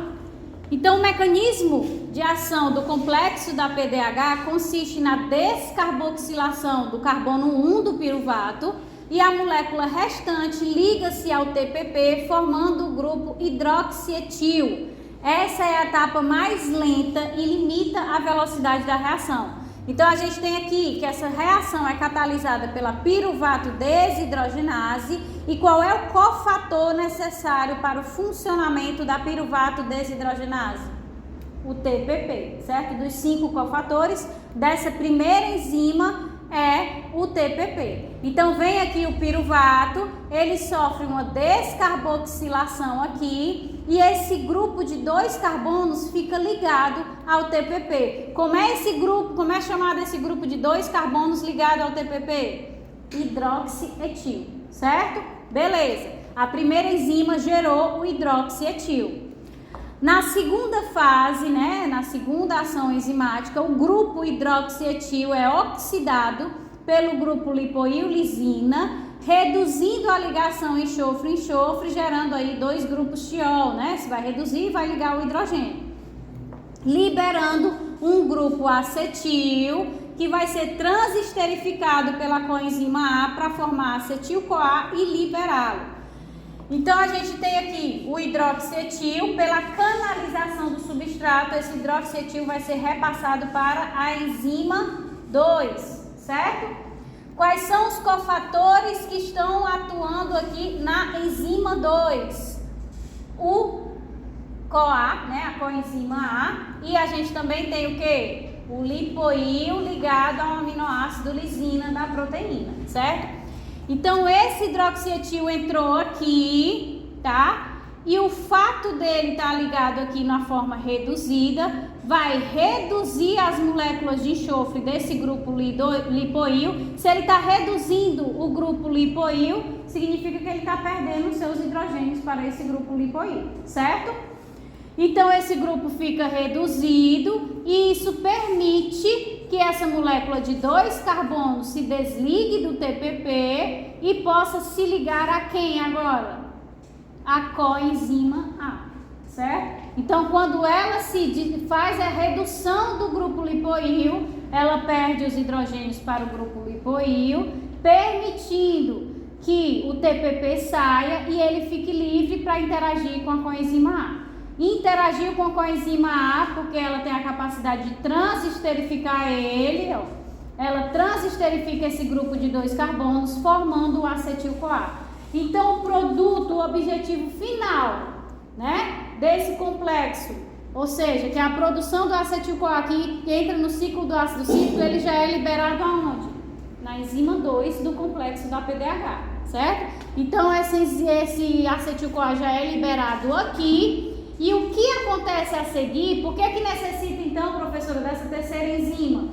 Então o mecanismo de ação do complexo da PDH consiste na descarboxilação do carbono 1 do piruvato, e a molécula restante liga-se ao TPP, formando o grupo hidroxietil. Essa é a etapa mais lenta e limita a velocidade da reação. Então, a gente tem aqui que essa reação é catalisada pela piruvato desidrogenase. E qual é o cofator necessário para o funcionamento da piruvato desidrogenase? O TPP, certo? Dos 5 cofatores, dessa primeira enzima é o TPP. Então vem aqui o piruvato, ele sofre uma descarboxilação aqui e esse grupo de 2 carbonos fica ligado ao TPP. Como é chamado esse grupo de 2 carbonos ligado ao TPP? Hidroxietil, certo? Beleza. A primeira enzima gerou o hidroxietil. Na segunda fase, né, na segunda ação enzimática, o grupo hidroxietil é oxidado pelo grupo lipoil-lisina, reduzindo a ligação enxofre-enxofre, gerando aí 2 grupos tiol, né? Você vai reduzir e vai ligar o hidrogênio, liberando um grupo acetil, que vai ser transesterificado pela coenzima A para formar acetil-CoA e liberá-lo. Então, a gente tem aqui o hidroxietil, pela canalização do substrato, esse hidroxietil vai ser repassado para a enzima 2, certo? Quais são os cofatores que estão atuando aqui na enzima 2? O CoA, né, a coenzima A, e a gente também tem o quê? O lipoil ligado ao aminoácido lisina da proteína, certo? Então, esse hidroxietil entrou aqui, tá? E o fato dele estar ligado aqui na forma reduzida vai reduzir as moléculas de enxofre desse grupo lipoil. Se ele está reduzindo o grupo lipoil, significa que ele está perdendo os seus hidrogênios para esse grupo lipoil, certo? Então, esse grupo fica reduzido e isso permite que essa molécula de 2 carbonos se desligue do TPP e possa se ligar a quem agora? A coenzima A, certo? Então, quando ela faz a redução do grupo lipoíl, ela perde os hidrogênios para o grupo lipoíl, permitindo que o TPP saia e ele fique livre para interagir com a coenzima A. Interagiu com a coenzima A porque ela tem a capacidade de transesterificar ele, ó. Ela transesterifica esse grupo de 2 carbonos, formando o acetil-CoA. Então, o produto, o objetivo final, né, desse complexo, ou seja, que é a produção do acetil-CoA que entra no ciclo do ácido cítrico, ele já é liberado aonde? Na enzima 2 do complexo da PDH, certo? Então, esse acetil-CoA já é liberado aqui. E o que acontece a seguir? Por que necessita, então, professora, dessa terceira enzima?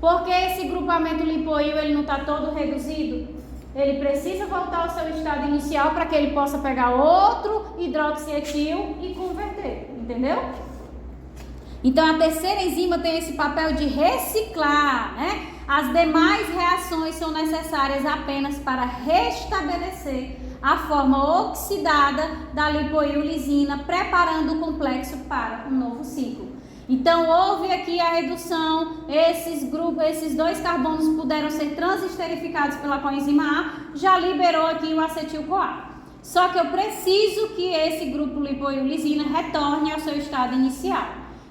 Porque esse grupamento lipoíl, ele não está todo reduzido? Ele precisa voltar ao seu estado inicial para que ele possa pegar outro hidroxietil e converter, entendeu? Então, a terceira enzima tem esse papel de reciclar, né? As demais reações são necessárias apenas para restabelecer a forma oxidada da lipoilisina, preparando o complexo para um novo ciclo. Então, houve aqui a redução, esses 2 carbonos puderam ser transesterificados pela coenzima A, já liberou aqui o acetil-CoA. Só que eu preciso que esse grupo lipoilisina retorne ao seu estado inicial.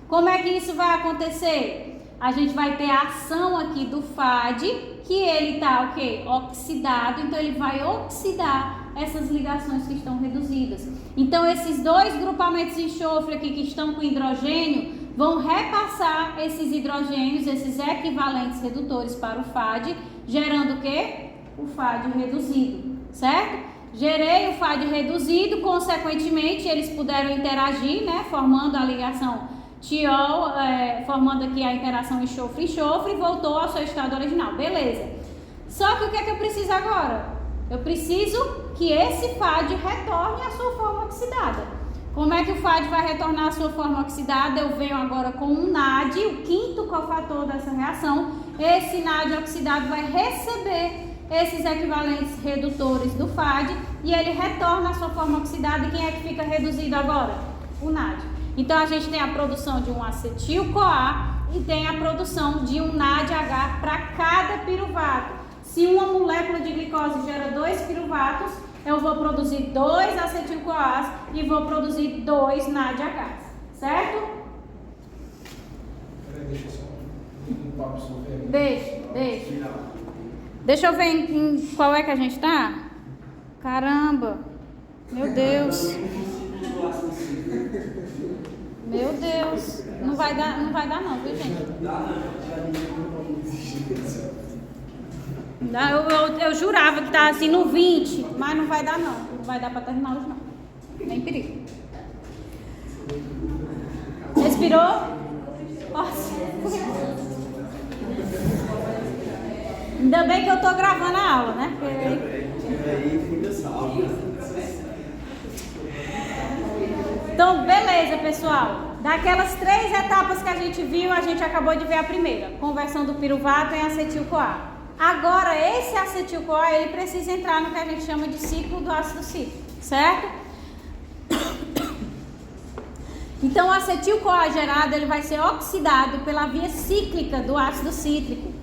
Como é que isso vai acontecer? A gente vai ter a ação aqui do FAD, que ele está o quê? Oxidado, então ele vai oxidar essas ligações que estão reduzidas. Então, esses 2 grupamentos de enxofre aqui que estão com hidrogênio vão repassar esses hidrogênios, esses equivalentes redutores para o FAD, gerando o quê? O FAD reduzido, certo? Gerei o FAD reduzido, consequentemente eles puderam interagir, né, formando a ligação tiol, formando aqui a interação enxofre-enxofre e voltou ao seu estado original, beleza. Só que o que é que eu preciso agora? Eu preciso que esse FAD retorne à sua forma oxidada. Como é que o FAD vai retornar à sua forma oxidada? Eu venho agora com um NAD, o quinto cofator dessa reação. Esse NAD oxidado vai receber esses equivalentes redutores do FAD e ele retorna à sua forma oxidada. E quem é que fica reduzido agora? O NAD. Então, a gente tem a produção de um acetil-CoA e tem a produção de um NADH para cada piruvato. Se uma molécula de glicose gera 2 piruvatos, eu vou produzir 2 acetil-CoAs e vou produzir 2 NADHs, certo? Peraí, deixa eu só um papo sobre aqui. Deixa. Deixa eu ver em qual é que a gente tá. Caramba. Meu Deus. Meu Deus. Não vai dar não, viu, gente? Eu jurava que tá assim no 20, mas não vai dar não. Não vai dar pra terminar hoje não. Nem perigo. Respirou? Nossa. Ainda bem que eu tô gravando a aula, né? Então, beleza, pessoal. Daquelas 3 etapas que a gente viu, a gente acabou de ver a primeira. Conversão do piruvato em acetil-CoA. Agora, esse acetil-CoA, ele precisa entrar no que a gente chama de ciclo do ácido cítrico, certo? Então, o acetil-CoA gerado, ele vai ser oxidado pela via cíclica do ácido cítrico.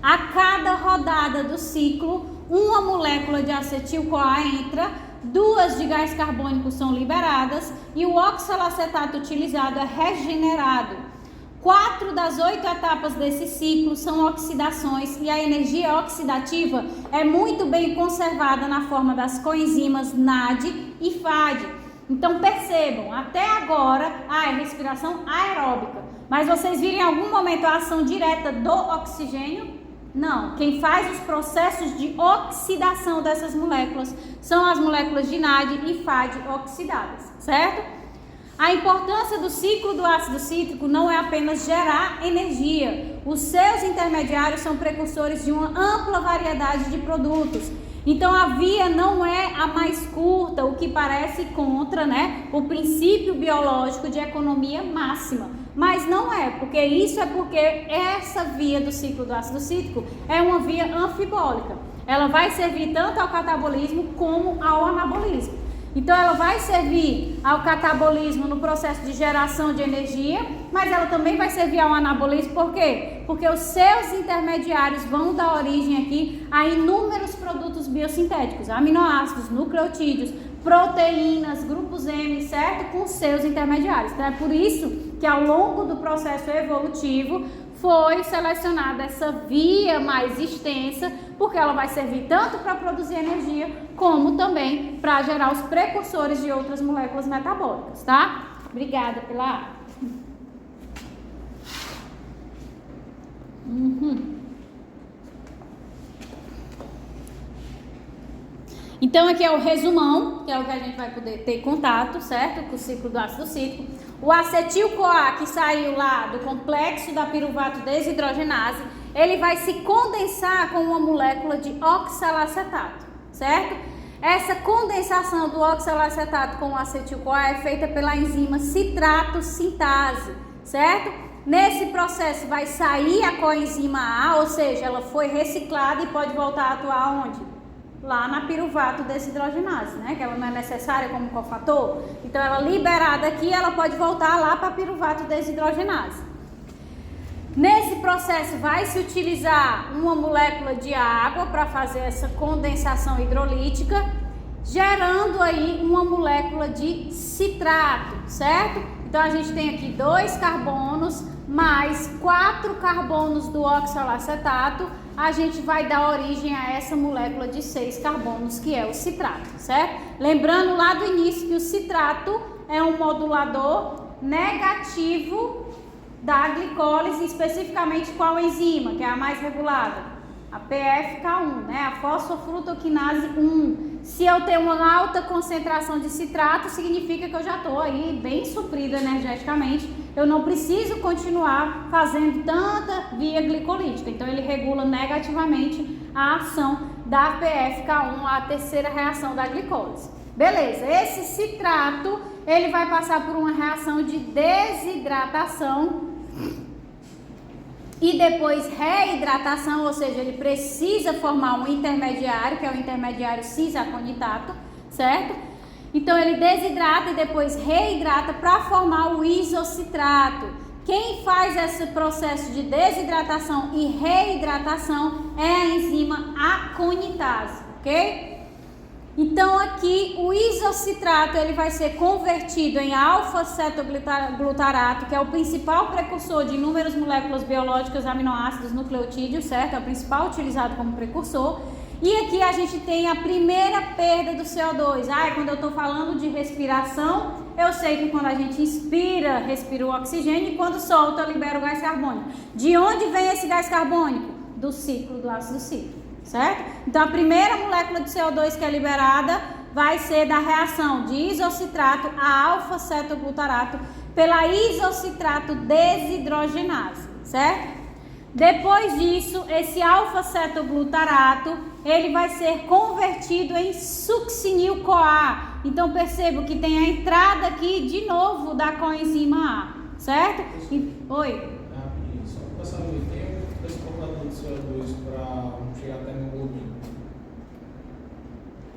A cada rodada do ciclo, uma molécula de acetil-CoA entra, 2 de gás carbônico são liberadas e o oxalacetato utilizado é regenerado. 4 das 8 etapas desse ciclo são oxidações e a energia oxidativa é muito bem conservada na forma das coenzimas NAD e FAD. Então percebam, até agora é respiração aeróbica, mas vocês viram em algum momento a ação direta do oxigênio? Não, quem faz os processos de oxidação dessas moléculas são as moléculas de NAD e FAD oxidadas, certo? A importância do ciclo do ácido cítrico não é apenas gerar energia. Os seus intermediários são precursores de uma ampla variedade de produtos. Então a via não é a mais curta, o que parece contra, né, o princípio biológico de economia máxima. Mas não é, porque essa via do ciclo do ácido cítrico é uma via anfibólica. Ela vai servir tanto ao catabolismo como ao anabolismo. Então ela vai servir ao catabolismo no processo de geração de energia, mas ela também vai servir ao anabolismo, por quê? Porque os seus intermediários vão dar origem aqui a inúmeros produtos biosintéticos, aminoácidos, nucleotídeos, proteínas, grupos M, certo? Com seus intermediários. Então é por isso que ao longo do processo evolutivo foi selecionada essa via mais extensa, porque ela vai servir tanto para produzir energia, como também para gerar os precursores de outras moléculas metabólicas, tá? Obrigada pela água. Então aqui é o resumão, que é o que a gente vai poder ter contato, certo? Com o ciclo do ácido cítrico. O acetil-CoA, que saiu lá do complexo da piruvato desidrogenase, ele vai se condensar com uma molécula de oxalacetato, certo? Essa condensação do oxalacetato com o acetil-CoA é feita pela enzima citrato sintase, certo? Nesse processo vai sair a coenzima A, ou seja, ela foi reciclada e pode voltar a atuar onde? Lá na piruvato desidrogenase, né? Que ela não é necessária como cofator. Então, ela liberada aqui, ela pode voltar lá para a piruvato desidrogenase. Nesse processo, vai se utilizar uma molécula de água para fazer essa condensação hidrolítica, gerando aí uma molécula de citrato, certo? Então, a gente tem aqui 2 carbonos mais 4 carbonos do oxalacetato. A gente vai dar origem a essa molécula de 6 carbonos, que é o citrato, certo? Lembrando lá do início que o citrato é um modulador negativo da glicólise, especificamente qual enzima, que é a mais regulada? A PFK1, né? A fosfofrutoquinase 1. Se eu tenho uma alta concentração de citrato, significa que eu já estou aí bem suprido energeticamente. Eu não preciso continuar fazendo tanta via glicolítica. Então, ele regula negativamente a ação da PFK1, a terceira reação da glicólise. Beleza, esse citrato, ele vai passar por uma reação de desidratação e depois reidratação, ou seja, ele precisa formar um intermediário, que é o intermediário cis-aconitato, certo? Então, ele desidrata e depois reidrata para formar o isocitrato. Quem faz esse processo de desidratação e reidratação é a enzima aconitase, ok? Então, aqui o isocitrato ele vai ser convertido em alfa-cetoglutarato, que é o principal precursor de inúmeras moléculas biológicas, aminoácidos, nucleotídeos, certo? É o principal utilizado como precursor. E aqui a gente tem a primeira perda do CO2. Quando eu estou falando de respiração, eu sei que quando a gente inspira, respira o oxigênio, e quando solta, libera o gás carbônico. De onde vem esse gás carbônico? Do ciclo do ácido cítrico, certo? Então, a primeira molécula de CO2 que é liberada vai ser da reação de isocitrato a alfa-cetoglutarato pela isocitrato desidrogenase, certo? Depois disso, esse alfa-cetoglutarato, ele vai ser convertido em succinil-CoA. Então, percebo que tem a entrada aqui, de novo, da coenzima A, certo? Oi? Rapidinho, só para passar o tempo, esse portador de CO2 para chegar até a hemoglobina.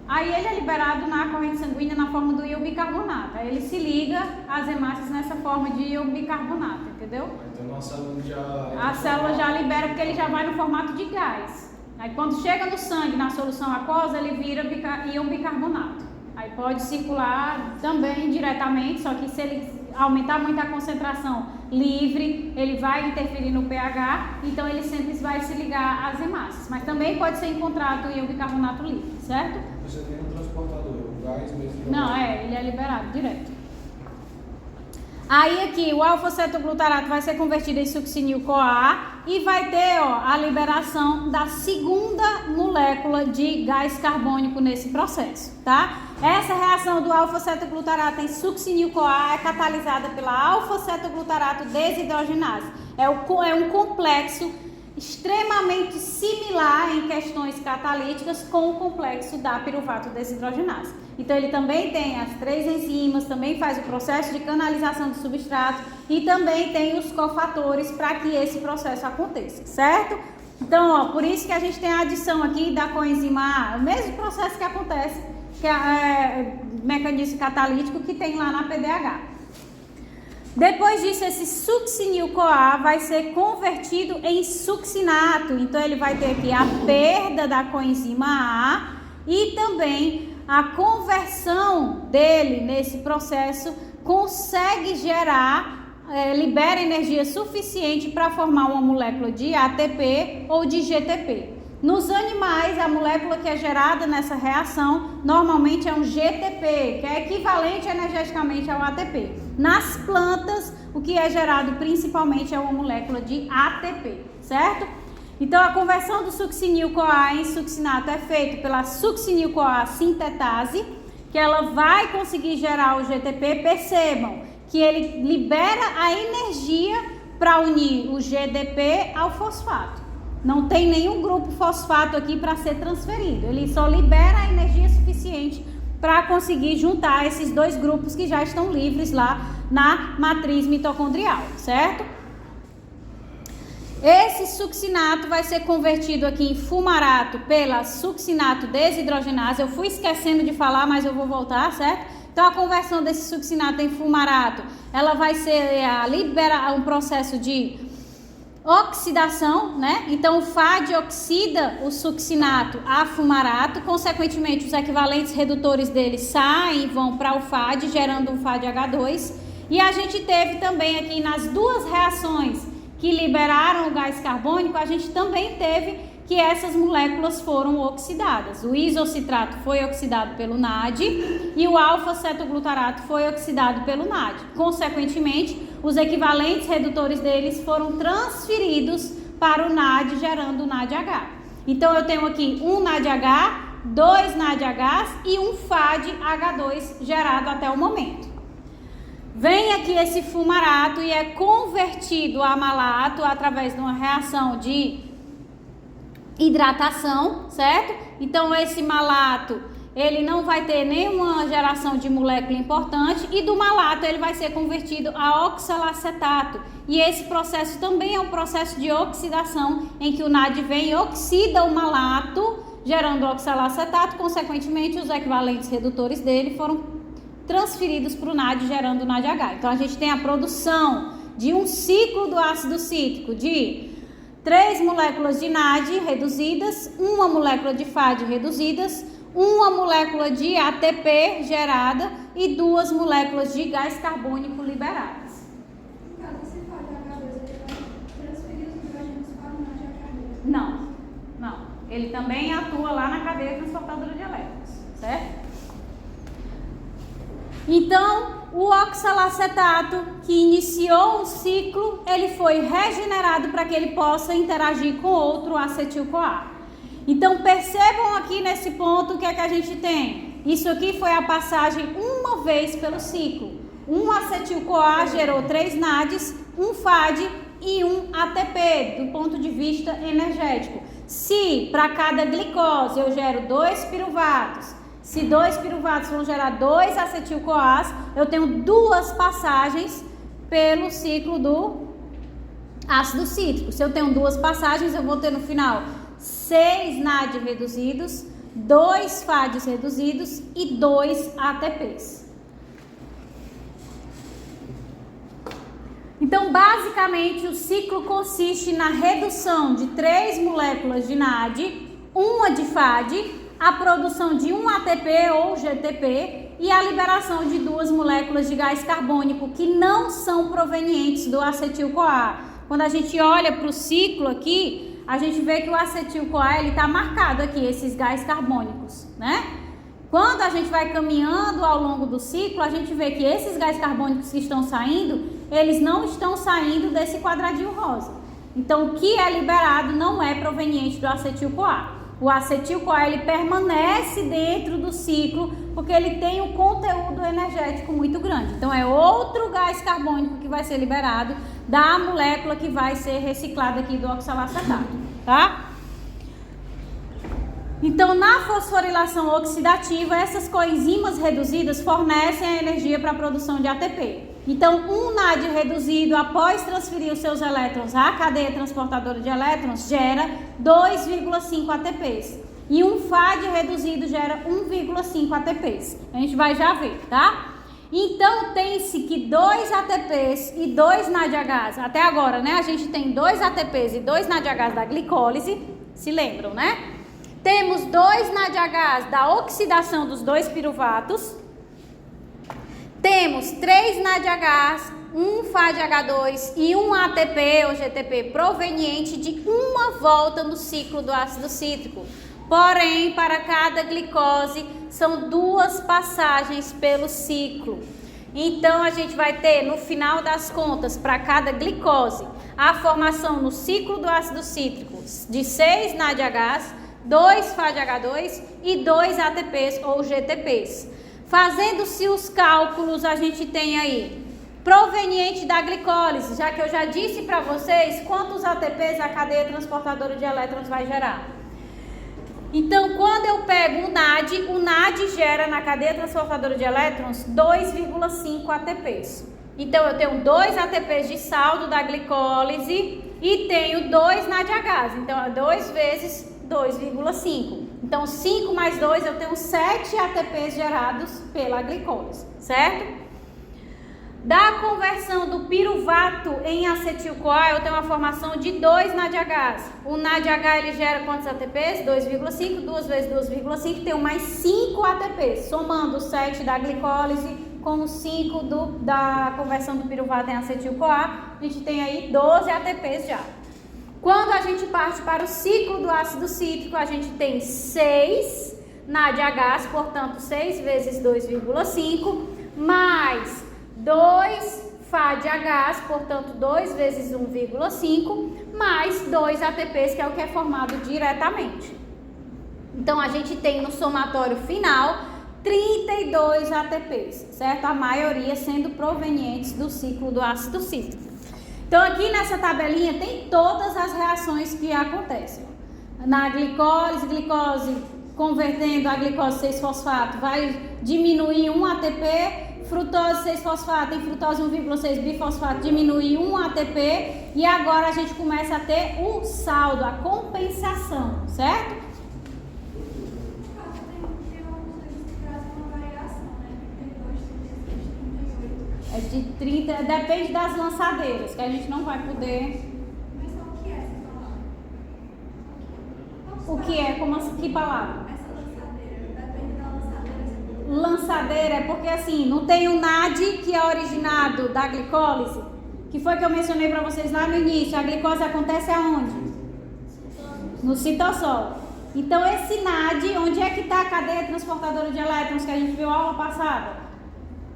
Aí ele é liberado na corrente sanguínea na forma do iobicarbonato. Aí ele se liga às hemácias nessa forma de iobicarbonato, entendeu? Então a célula já... A célula já libera porque ele já vai no formato de gás. Aí quando chega no sangue, na solução aquosa, ele vira iobicarbonato. Aí pode circular também diretamente, só que se ele aumentar muito a concentração livre, ele vai interferir no pH, então ele sempre vai se ligar às hemácias. Mas também pode ser encontrado em iobicarbonato livre, certo? Você tem um transportador, o gás mesmo. Não, ele é liberado direto. Aí aqui o alfa-cetoglutarato vai ser convertido em succinil-CoA e vai ter a liberação da segunda molécula de gás carbônico nesse processo, tá? Essa reação do alfa-cetoglutarato em succinil-CoA é catalisada pela alfa-cetoglutarato desidrogenase. É um complexo extremamente similar em questões catalíticas com o complexo da piruvato desidrogenase. Então, ele também tem as 3 enzimas, também faz o processo de canalização do substrato e também tem os cofatores para que esse processo aconteça, certo? Então, por isso que a gente tem a adição aqui da coenzima A, o mesmo processo que acontece mecanismo catalítico que tem lá na PDH. Depois disso, esse succinil-CoA vai ser convertido em succinato. Então, ele vai ter aqui a perda da coenzima A e também a conversão dele nesse processo consegue gerar, libera energia suficiente para formar uma molécula de ATP ou de GTP. Nos animais, a molécula que é gerada nessa reação normalmente é um GTP, que é equivalente energeticamente ao ATP. Nas plantas, o que é gerado principalmente é uma molécula de ATP, certo? Então, a conversão do succinil-CoA em succinato é feita pela succinil-CoA sintetase, que ela vai conseguir gerar o GTP. Percebam que ele libera a energia para unir o GDP ao fosfato. Não tem nenhum grupo fosfato aqui para ser transferido. Ele só libera a energia suficiente para conseguir juntar esses dois grupos que já estão livres lá na matriz mitocondrial, certo? Esse succinato vai ser convertido aqui em fumarato pela succinato desidrogenase. Eu fui esquecendo de falar, mas eu vou voltar, certo? Então, a conversão desse succinato em fumarato, ela vai ser um processo de oxidação, né? Então, o FAD oxida o succinato a fumarato, consequentemente, os equivalentes redutores dele saem e vão para o FAD, gerando um FADH2. E a gente teve também aqui nas duas reações que liberaram o gás carbônico, a gente também teve que essas moléculas foram oxidadas. O isocitrato foi oxidado pelo NAD e o alfa-cetoglutarato foi oxidado pelo NAD. Consequentemente, os equivalentes redutores deles foram transferidos para o NAD, gerando o NADH. Então, eu tenho aqui um NADH, 2 NADHs e um FADH2 gerado até o momento. Vem aqui esse fumarato e é convertido a malato através de uma reação de hidratação, certo? Então, esse malato, ele não vai ter nenhuma geração de molécula importante e do malato ele vai ser convertido a oxalacetato. E esse processo também é um processo de oxidação em que o NAD vem e oxida o malato, gerando oxalacetato. Consequentemente, os equivalentes redutores dele foram transferidos para o NAD, gerando o NADH. Então, a gente tem a produção de um ciclo do ácido cítrico de 3 moléculas de NAD reduzidas, uma molécula de FAD reduzidas, uma molécula de ATP gerada e 2 moléculas de gás carbônico liberadas. No caso, esse FADH2, ele vai transferir os hidrogênios para o NADH2? Não. Ele também atua lá na cadeia transportadora de elétrons, certo? Então, o oxalacetato que iniciou um ciclo, ele foi regenerado para que ele possa interagir com outro acetil-CoA. Então, percebam aqui nesse ponto o que é que a gente tem. Isso aqui foi a passagem uma vez pelo ciclo. Um acetil-CoA gerou 3 NADs, um FAD e um ATP, do ponto de vista energético. Se para cada glicose eu gero 2 piruvatos, se 2 piruvatos vão gerar 2 acetil-CoAs, eu tenho 2 passagens pelo ciclo do ácido cítrico. Se eu tenho 2 passagens, eu vou ter no final 6 NAD reduzidos, 2 FADs reduzidos e 2 ATPs. Então, basicamente, o ciclo consiste na redução de 3 moléculas de NAD, uma de FAD, a produção de um ATP ou GTP e a liberação de 2 moléculas de gás carbônico que não são provenientes do acetil-CoA. Quando a gente olha para o ciclo aqui, a gente vê que o acetil-CoA ele está marcado aqui, esses gás carbônicos, né? Quando a gente vai caminhando ao longo do ciclo, a gente vê que esses gás carbônicos que estão saindo, eles não estão saindo desse quadradinho rosa. Então, o que é liberado não é proveniente do acetil-CoA. O acetil-CoA ele permanece dentro do ciclo porque ele tem um conteúdo energético muito grande. Então, é outro gás carbônico que vai ser liberado da molécula que vai ser reciclada aqui do oxalacetato, tá? Então, na fosforilação oxidativa, essas coenzimas reduzidas fornecem a energia para a produção de ATP. Então, um NAD reduzido, após transferir os seus elétrons à cadeia transportadora de elétrons, gera 2,5 ATPs. e um FAD reduzido gera 1,5 ATPs. A gente vai já ver, tá? Então, tem-se que 2 ATPs e 2 NADHs, até agora, né? A gente tem 2 ATPs e 2 NADHs da glicólise, se lembram, né? Temos 2 NADHs da oxidação dos 2 piruvatos. Temos 3 NADHs, 1 FADH2 e 1 ATP ou GTP proveniente de uma volta no ciclo do ácido cítrico. Porém, para cada glicose, são 2 passagens pelo ciclo. Então, a gente vai ter, no final das contas, para cada glicose, a formação no ciclo do ácido cítrico de 6 NADHs, 2 FADH2 e 2 ATPs ou GTPs. Fazendo-se os cálculos, a gente tem aí, proveniente da glicólise, já que eu já disse para vocês quantos ATPs a cadeia transportadora de elétrons vai gerar. Então, quando eu pego o NAD gera na cadeia transportadora de elétrons 2,5 ATPs. Então, eu tenho 2 ATPs de saldo da glicólise e tenho 2 NADHs. Então, é 2 vezes 2,5. Então, 5 mais 2, eu tenho 7 ATPs gerados pela glicólise, certo? Da conversão do piruvato em acetil-CoA, eu tenho uma formação de 2 NADHs. O NADH, ele gera quantos ATPs? 2,5, 2 vezes 2,5, tenho mais 5 ATPs. Somando os 7 da glicólise com os 5 da conversão do piruvato em acetil-CoA, a gente tem aí 12 ATPs já. Quando a gente parte para o ciclo do ácido cítrico, a gente tem 6 NADHs, portanto 6 vezes 2,5, mais 2 FADHs, portanto 2 vezes 1,5, mais 2 ATPs, que é o que é formado diretamente. Então, a gente tem no somatório final 32 ATPs, certo? A maioria sendo provenientes do ciclo do ácido cítrico. Então, aqui nessa tabelinha tem todas as reações que acontecem. Na glicose convertendo a glicose 6-fosfato vai diminuir 1 ATP, frutose 6-fosfato em frutose 1,6 bifosfato diminui 1 ATP e agora a gente começa a ter o saldo, a compensação, certo? É de 30, depende das lançadeiras, que a gente não vai poder... Mas só o que é essa palavra? O que é? Como assim? Que palavra? Essa lançadeira, depende da lançadeira. Lançadeira é porque assim, não tem o NAD que é originado da glicólise, que foi que eu mencionei para vocês lá no início. A glicose acontece aonde? No citossol. Então esse NAD, onde é que está a cadeia transportadora de elétrons que a gente viu a aula passada?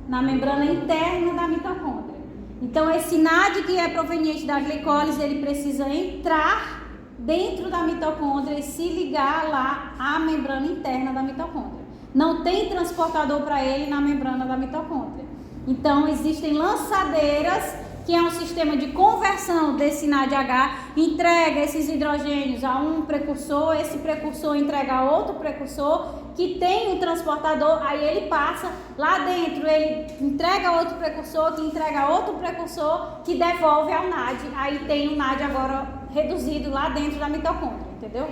Na membrana interna da mitocôndria. Então esse NAD que é proveniente da glicólise, ele precisa entrar dentro da mitocôndria e se ligar lá à membrana interna da mitocôndria. Não tem transportador para ele na membrana da mitocôndria. Então existem lançadeiras, que é um sistema de conversão desse NADH, entrega esses hidrogênios a um precursor, esse precursor entrega a outro precursor, que tem um transportador, aí ele passa lá dentro, ele entrega a outro precursor, que entrega a outro precursor, que devolve ao NAD, aí tem o NAD agora reduzido lá dentro da mitocôndria, entendeu?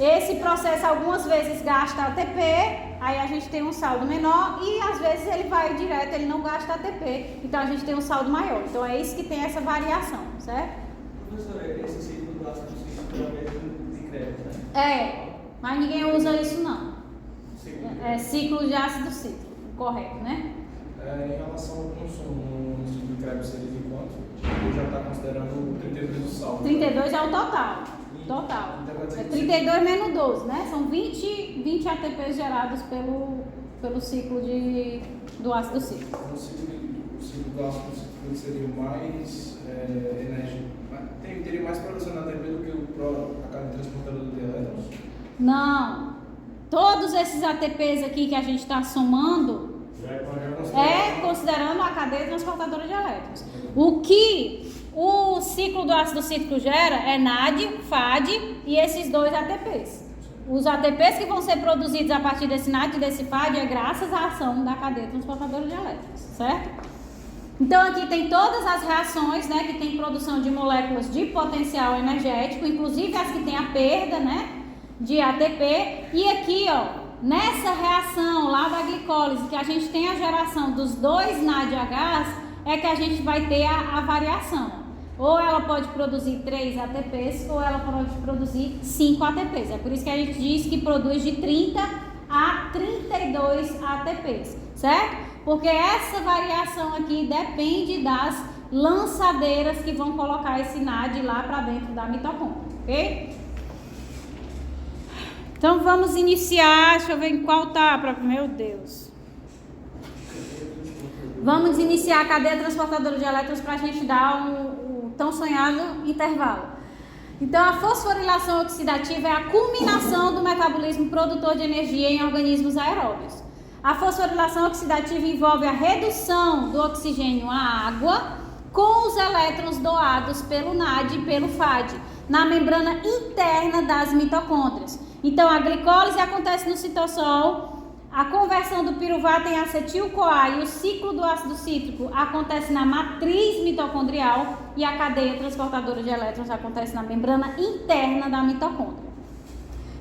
Esse processo algumas vezes gasta ATP, aí a gente tem um saldo menor e às vezes ele vai direto, ele não gasta ATP, então a gente tem um saldo maior. Então é isso que tem essa variação, certo? Professor, esse ciclo do ácido cítrico é de crédito, né? É, mas ninguém usa isso não. É ciclo de ácido cítrico, correto, né? Em relação ao consumo no ciclo de Krebs, seria de quanto? Tipo, já está considerando 32 do saldo. 32 é o total. Total. É 32 menos 12, né? São 20 ATPs gerados pelo ciclo do ácido cítrico. O ciclo do ácido cítrico seria mais enérgico. Teria mais produção de ATP do que a cadeia transportadora de elétrons? Não. Todos esses ATPs aqui que a gente está somando considerando a cadeia transportadora de elétrons. O que o ciclo do ácido cítrico gera é NAD, FAD e esses 2 ATPs. Os ATPs que vão ser produzidos a partir desse NAD e desse FAD é graças à ação da cadeia transportadora de elétrons, certo? Então aqui tem todas as reações, né, que tem produção de moléculas de potencial energético, inclusive as que tem a perda, né, de ATP. E aqui, ó, nessa reação lá da glicólise, que a gente tem a geração dos 2 NADHs, é que a gente vai ter a variação. Ou ela pode produzir 3 ATPs, ou ela pode produzir 5 ATPs. É por isso que a gente diz que produz de 30 a 32 ATPs, certo? Porque essa variação aqui depende das lançadeiras que vão colocar esse NAD lá para dentro da mitocôndria, ok? Então vamos iniciar, deixa eu ver em qual tá, meu Deus. Vamos iniciar a cadeia transportadora de elétrons para a gente dar o tão sonhado intervalo. Então a fosforilação oxidativa é a culminação do metabolismo produtor de energia em organismos aeróbios. A fosforilação oxidativa envolve a redução do oxigênio à água com os elétrons doados pelo NAD e pelo FAD na membrana interna das mitocôndrias. Então a glicólise acontece no citossol, a conversão do piruvato em acetil-CoA e o ciclo do ácido cítrico acontece na matriz mitocondrial e a cadeia transportadora de elétrons acontece na membrana interna da mitocôndria.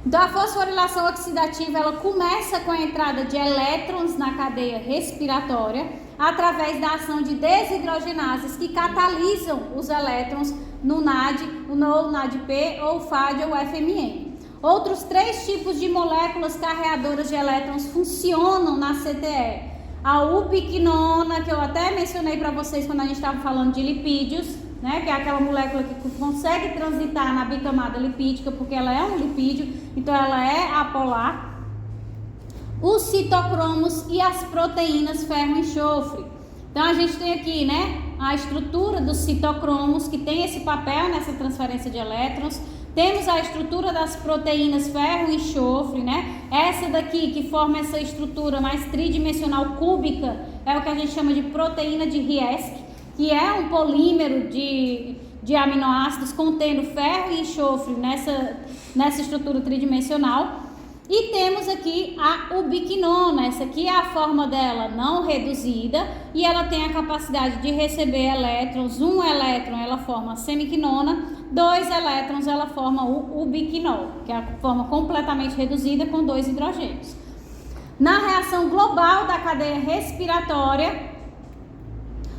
Então a fosforilação oxidativa ela começa com a entrada de elétrons na cadeia respiratória através da ação de desidrogenases que catalisam os elétrons no NAD, no NADP ou FAD ou FMN. Outros 3 tipos de moléculas carreadoras de elétrons funcionam na CTE. A ubiquinona, que eu até mencionei para vocês quando a gente estava falando de lipídios, né, que é aquela molécula que consegue transitar na bicamada lipídica, porque ela é um lipídio, então ela é apolar. Os citocromos e as proteínas ferro e enxofre. Então a gente tem aqui, né, a estrutura dos citocromos, que tem esse papel nessa transferência de elétrons. Temos a estrutura das proteínas ferro e enxofre, né? Essa daqui que forma essa estrutura mais tridimensional cúbica é o que a gente chama de proteína de Riesk, que é um polímero de aminoácidos contendo ferro e enxofre nessa estrutura tridimensional. E temos aqui a ubiquinona, essa aqui é a forma dela não reduzida e ela tem a capacidade de receber elétrons. 1 elétron ela forma a semiquinona, 2 elétrons ela forma o ubiquinol, que é a forma completamente reduzida com 2 hidrogênios. Na reação global da cadeia respiratória,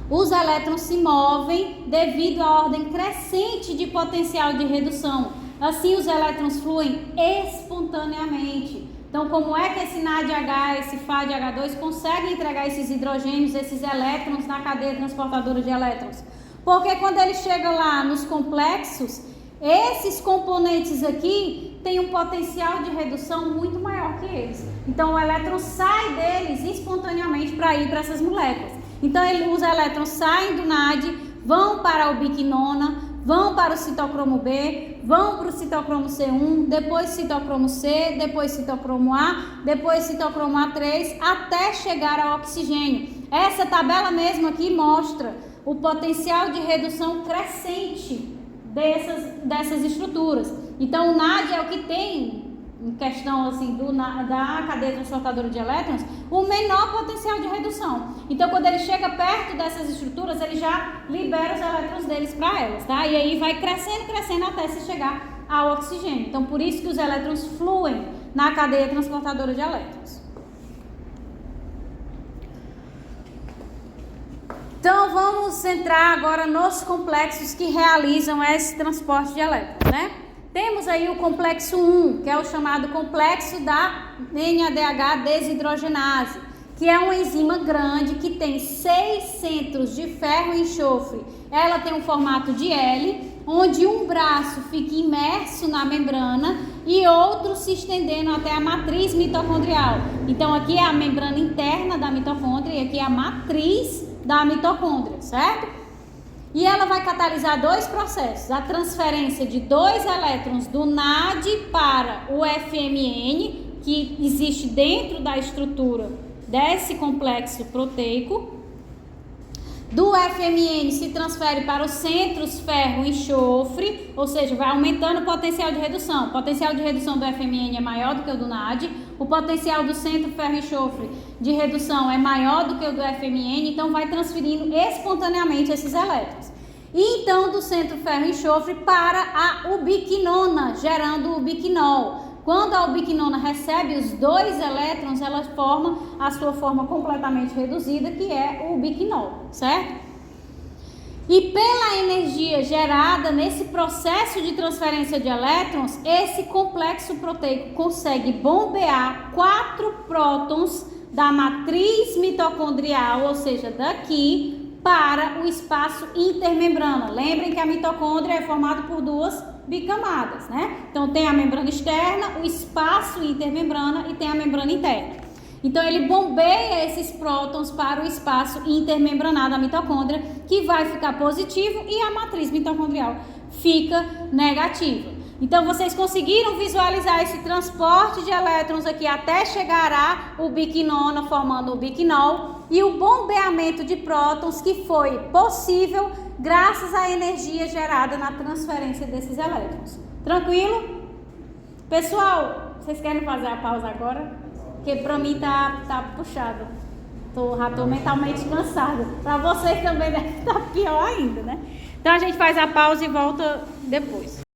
os elétrons se movem devido à ordem crescente de potencial de redução. Assim, os elétrons fluem espontaneamente. Então, como é que esse NADH, esse FADH2 consegue entregar esses hidrogênios, esses elétrons na cadeia transportadora de elétrons? Porque quando ele chega lá nos complexos, esses componentes aqui têm um potencial de redução muito maior que eles. Então, o elétron sai deles espontaneamente para ir para essas moléculas. Então, os elétrons saem do NAD, vão para a ubiquinona, vão para o citocromo B, vão para o citocromo C1, depois citocromo C, depois citocromo A, depois citocromo A3, até chegar ao oxigênio. Essa tabela mesmo aqui mostra o potencial de redução crescente dessas estruturas. Então o NAD é o que tem, em questão assim, da cadeia transportadora de elétrons, o menor potencial de redução. Então quando ele chega perto dessas estruturas, ele já libera os elétrons deles para elas, tá? E aí vai crescendo até se chegar ao oxigênio. Então por isso que os elétrons fluem na cadeia transportadora de elétrons. Então vamos entrar agora nos complexos que realizam esse transporte de elétrons, né? Temos aí o complexo 1, que é o chamado complexo da NADH desidrogenase, que é uma enzima grande que tem 6 centros de ferro e enxofre. Ela tem um formato de L, onde um braço fica imerso na membrana e outro se estendendo até a matriz mitocondrial. Então aqui é a membrana interna da mitocôndria e aqui é a matriz da mitocôndria, certo? E ela vai catalisar 2 processos, a transferência de 2 elétrons do NAD para o FMN, que existe dentro da estrutura desse complexo proteico. Do FMN se transfere para os centros ferro e enxofre, ou seja, vai aumentando o potencial de redução. O potencial de redução do FMN é maior do que o do NAD, o potencial do centro ferro e enxofre de redução é maior do que o do FMN, então vai transferindo espontaneamente esses elétrons. E então do centro ferro e enxofre para a ubiquinona, gerando o ubiquinol. Quando a ubiquinona recebe os 2 elétrons, ela forma a sua forma completamente reduzida, que é o ubiquinol, certo? E pela energia gerada nesse processo de transferência de elétrons, esse complexo proteico consegue bombear 4 prótons da matriz mitocondrial, ou seja, daqui, para o espaço intermembrana. Lembrem que a mitocôndria é formada por 2 bicamadas, né? Então tem a membrana externa, o espaço intermembrana e tem a membrana interna. Então ele bombeia esses prótons para o espaço intermembranado da mitocôndria, que vai ficar positivo, e a matriz mitocondrial fica negativa. Então vocês conseguiram visualizar esse transporte de elétrons aqui até chegar a ubiquinona, formando o ubiquinol, e o bombeamento de prótons que foi possível graças à energia gerada na transferência desses elétrons. Tranquilo? Pessoal, vocês querem fazer a pausa agora? Porque pra mim tá puxado. Já tô mentalmente cansada. Pra vocês também deve estar pior ainda, né? Então a gente faz a pausa e volta depois.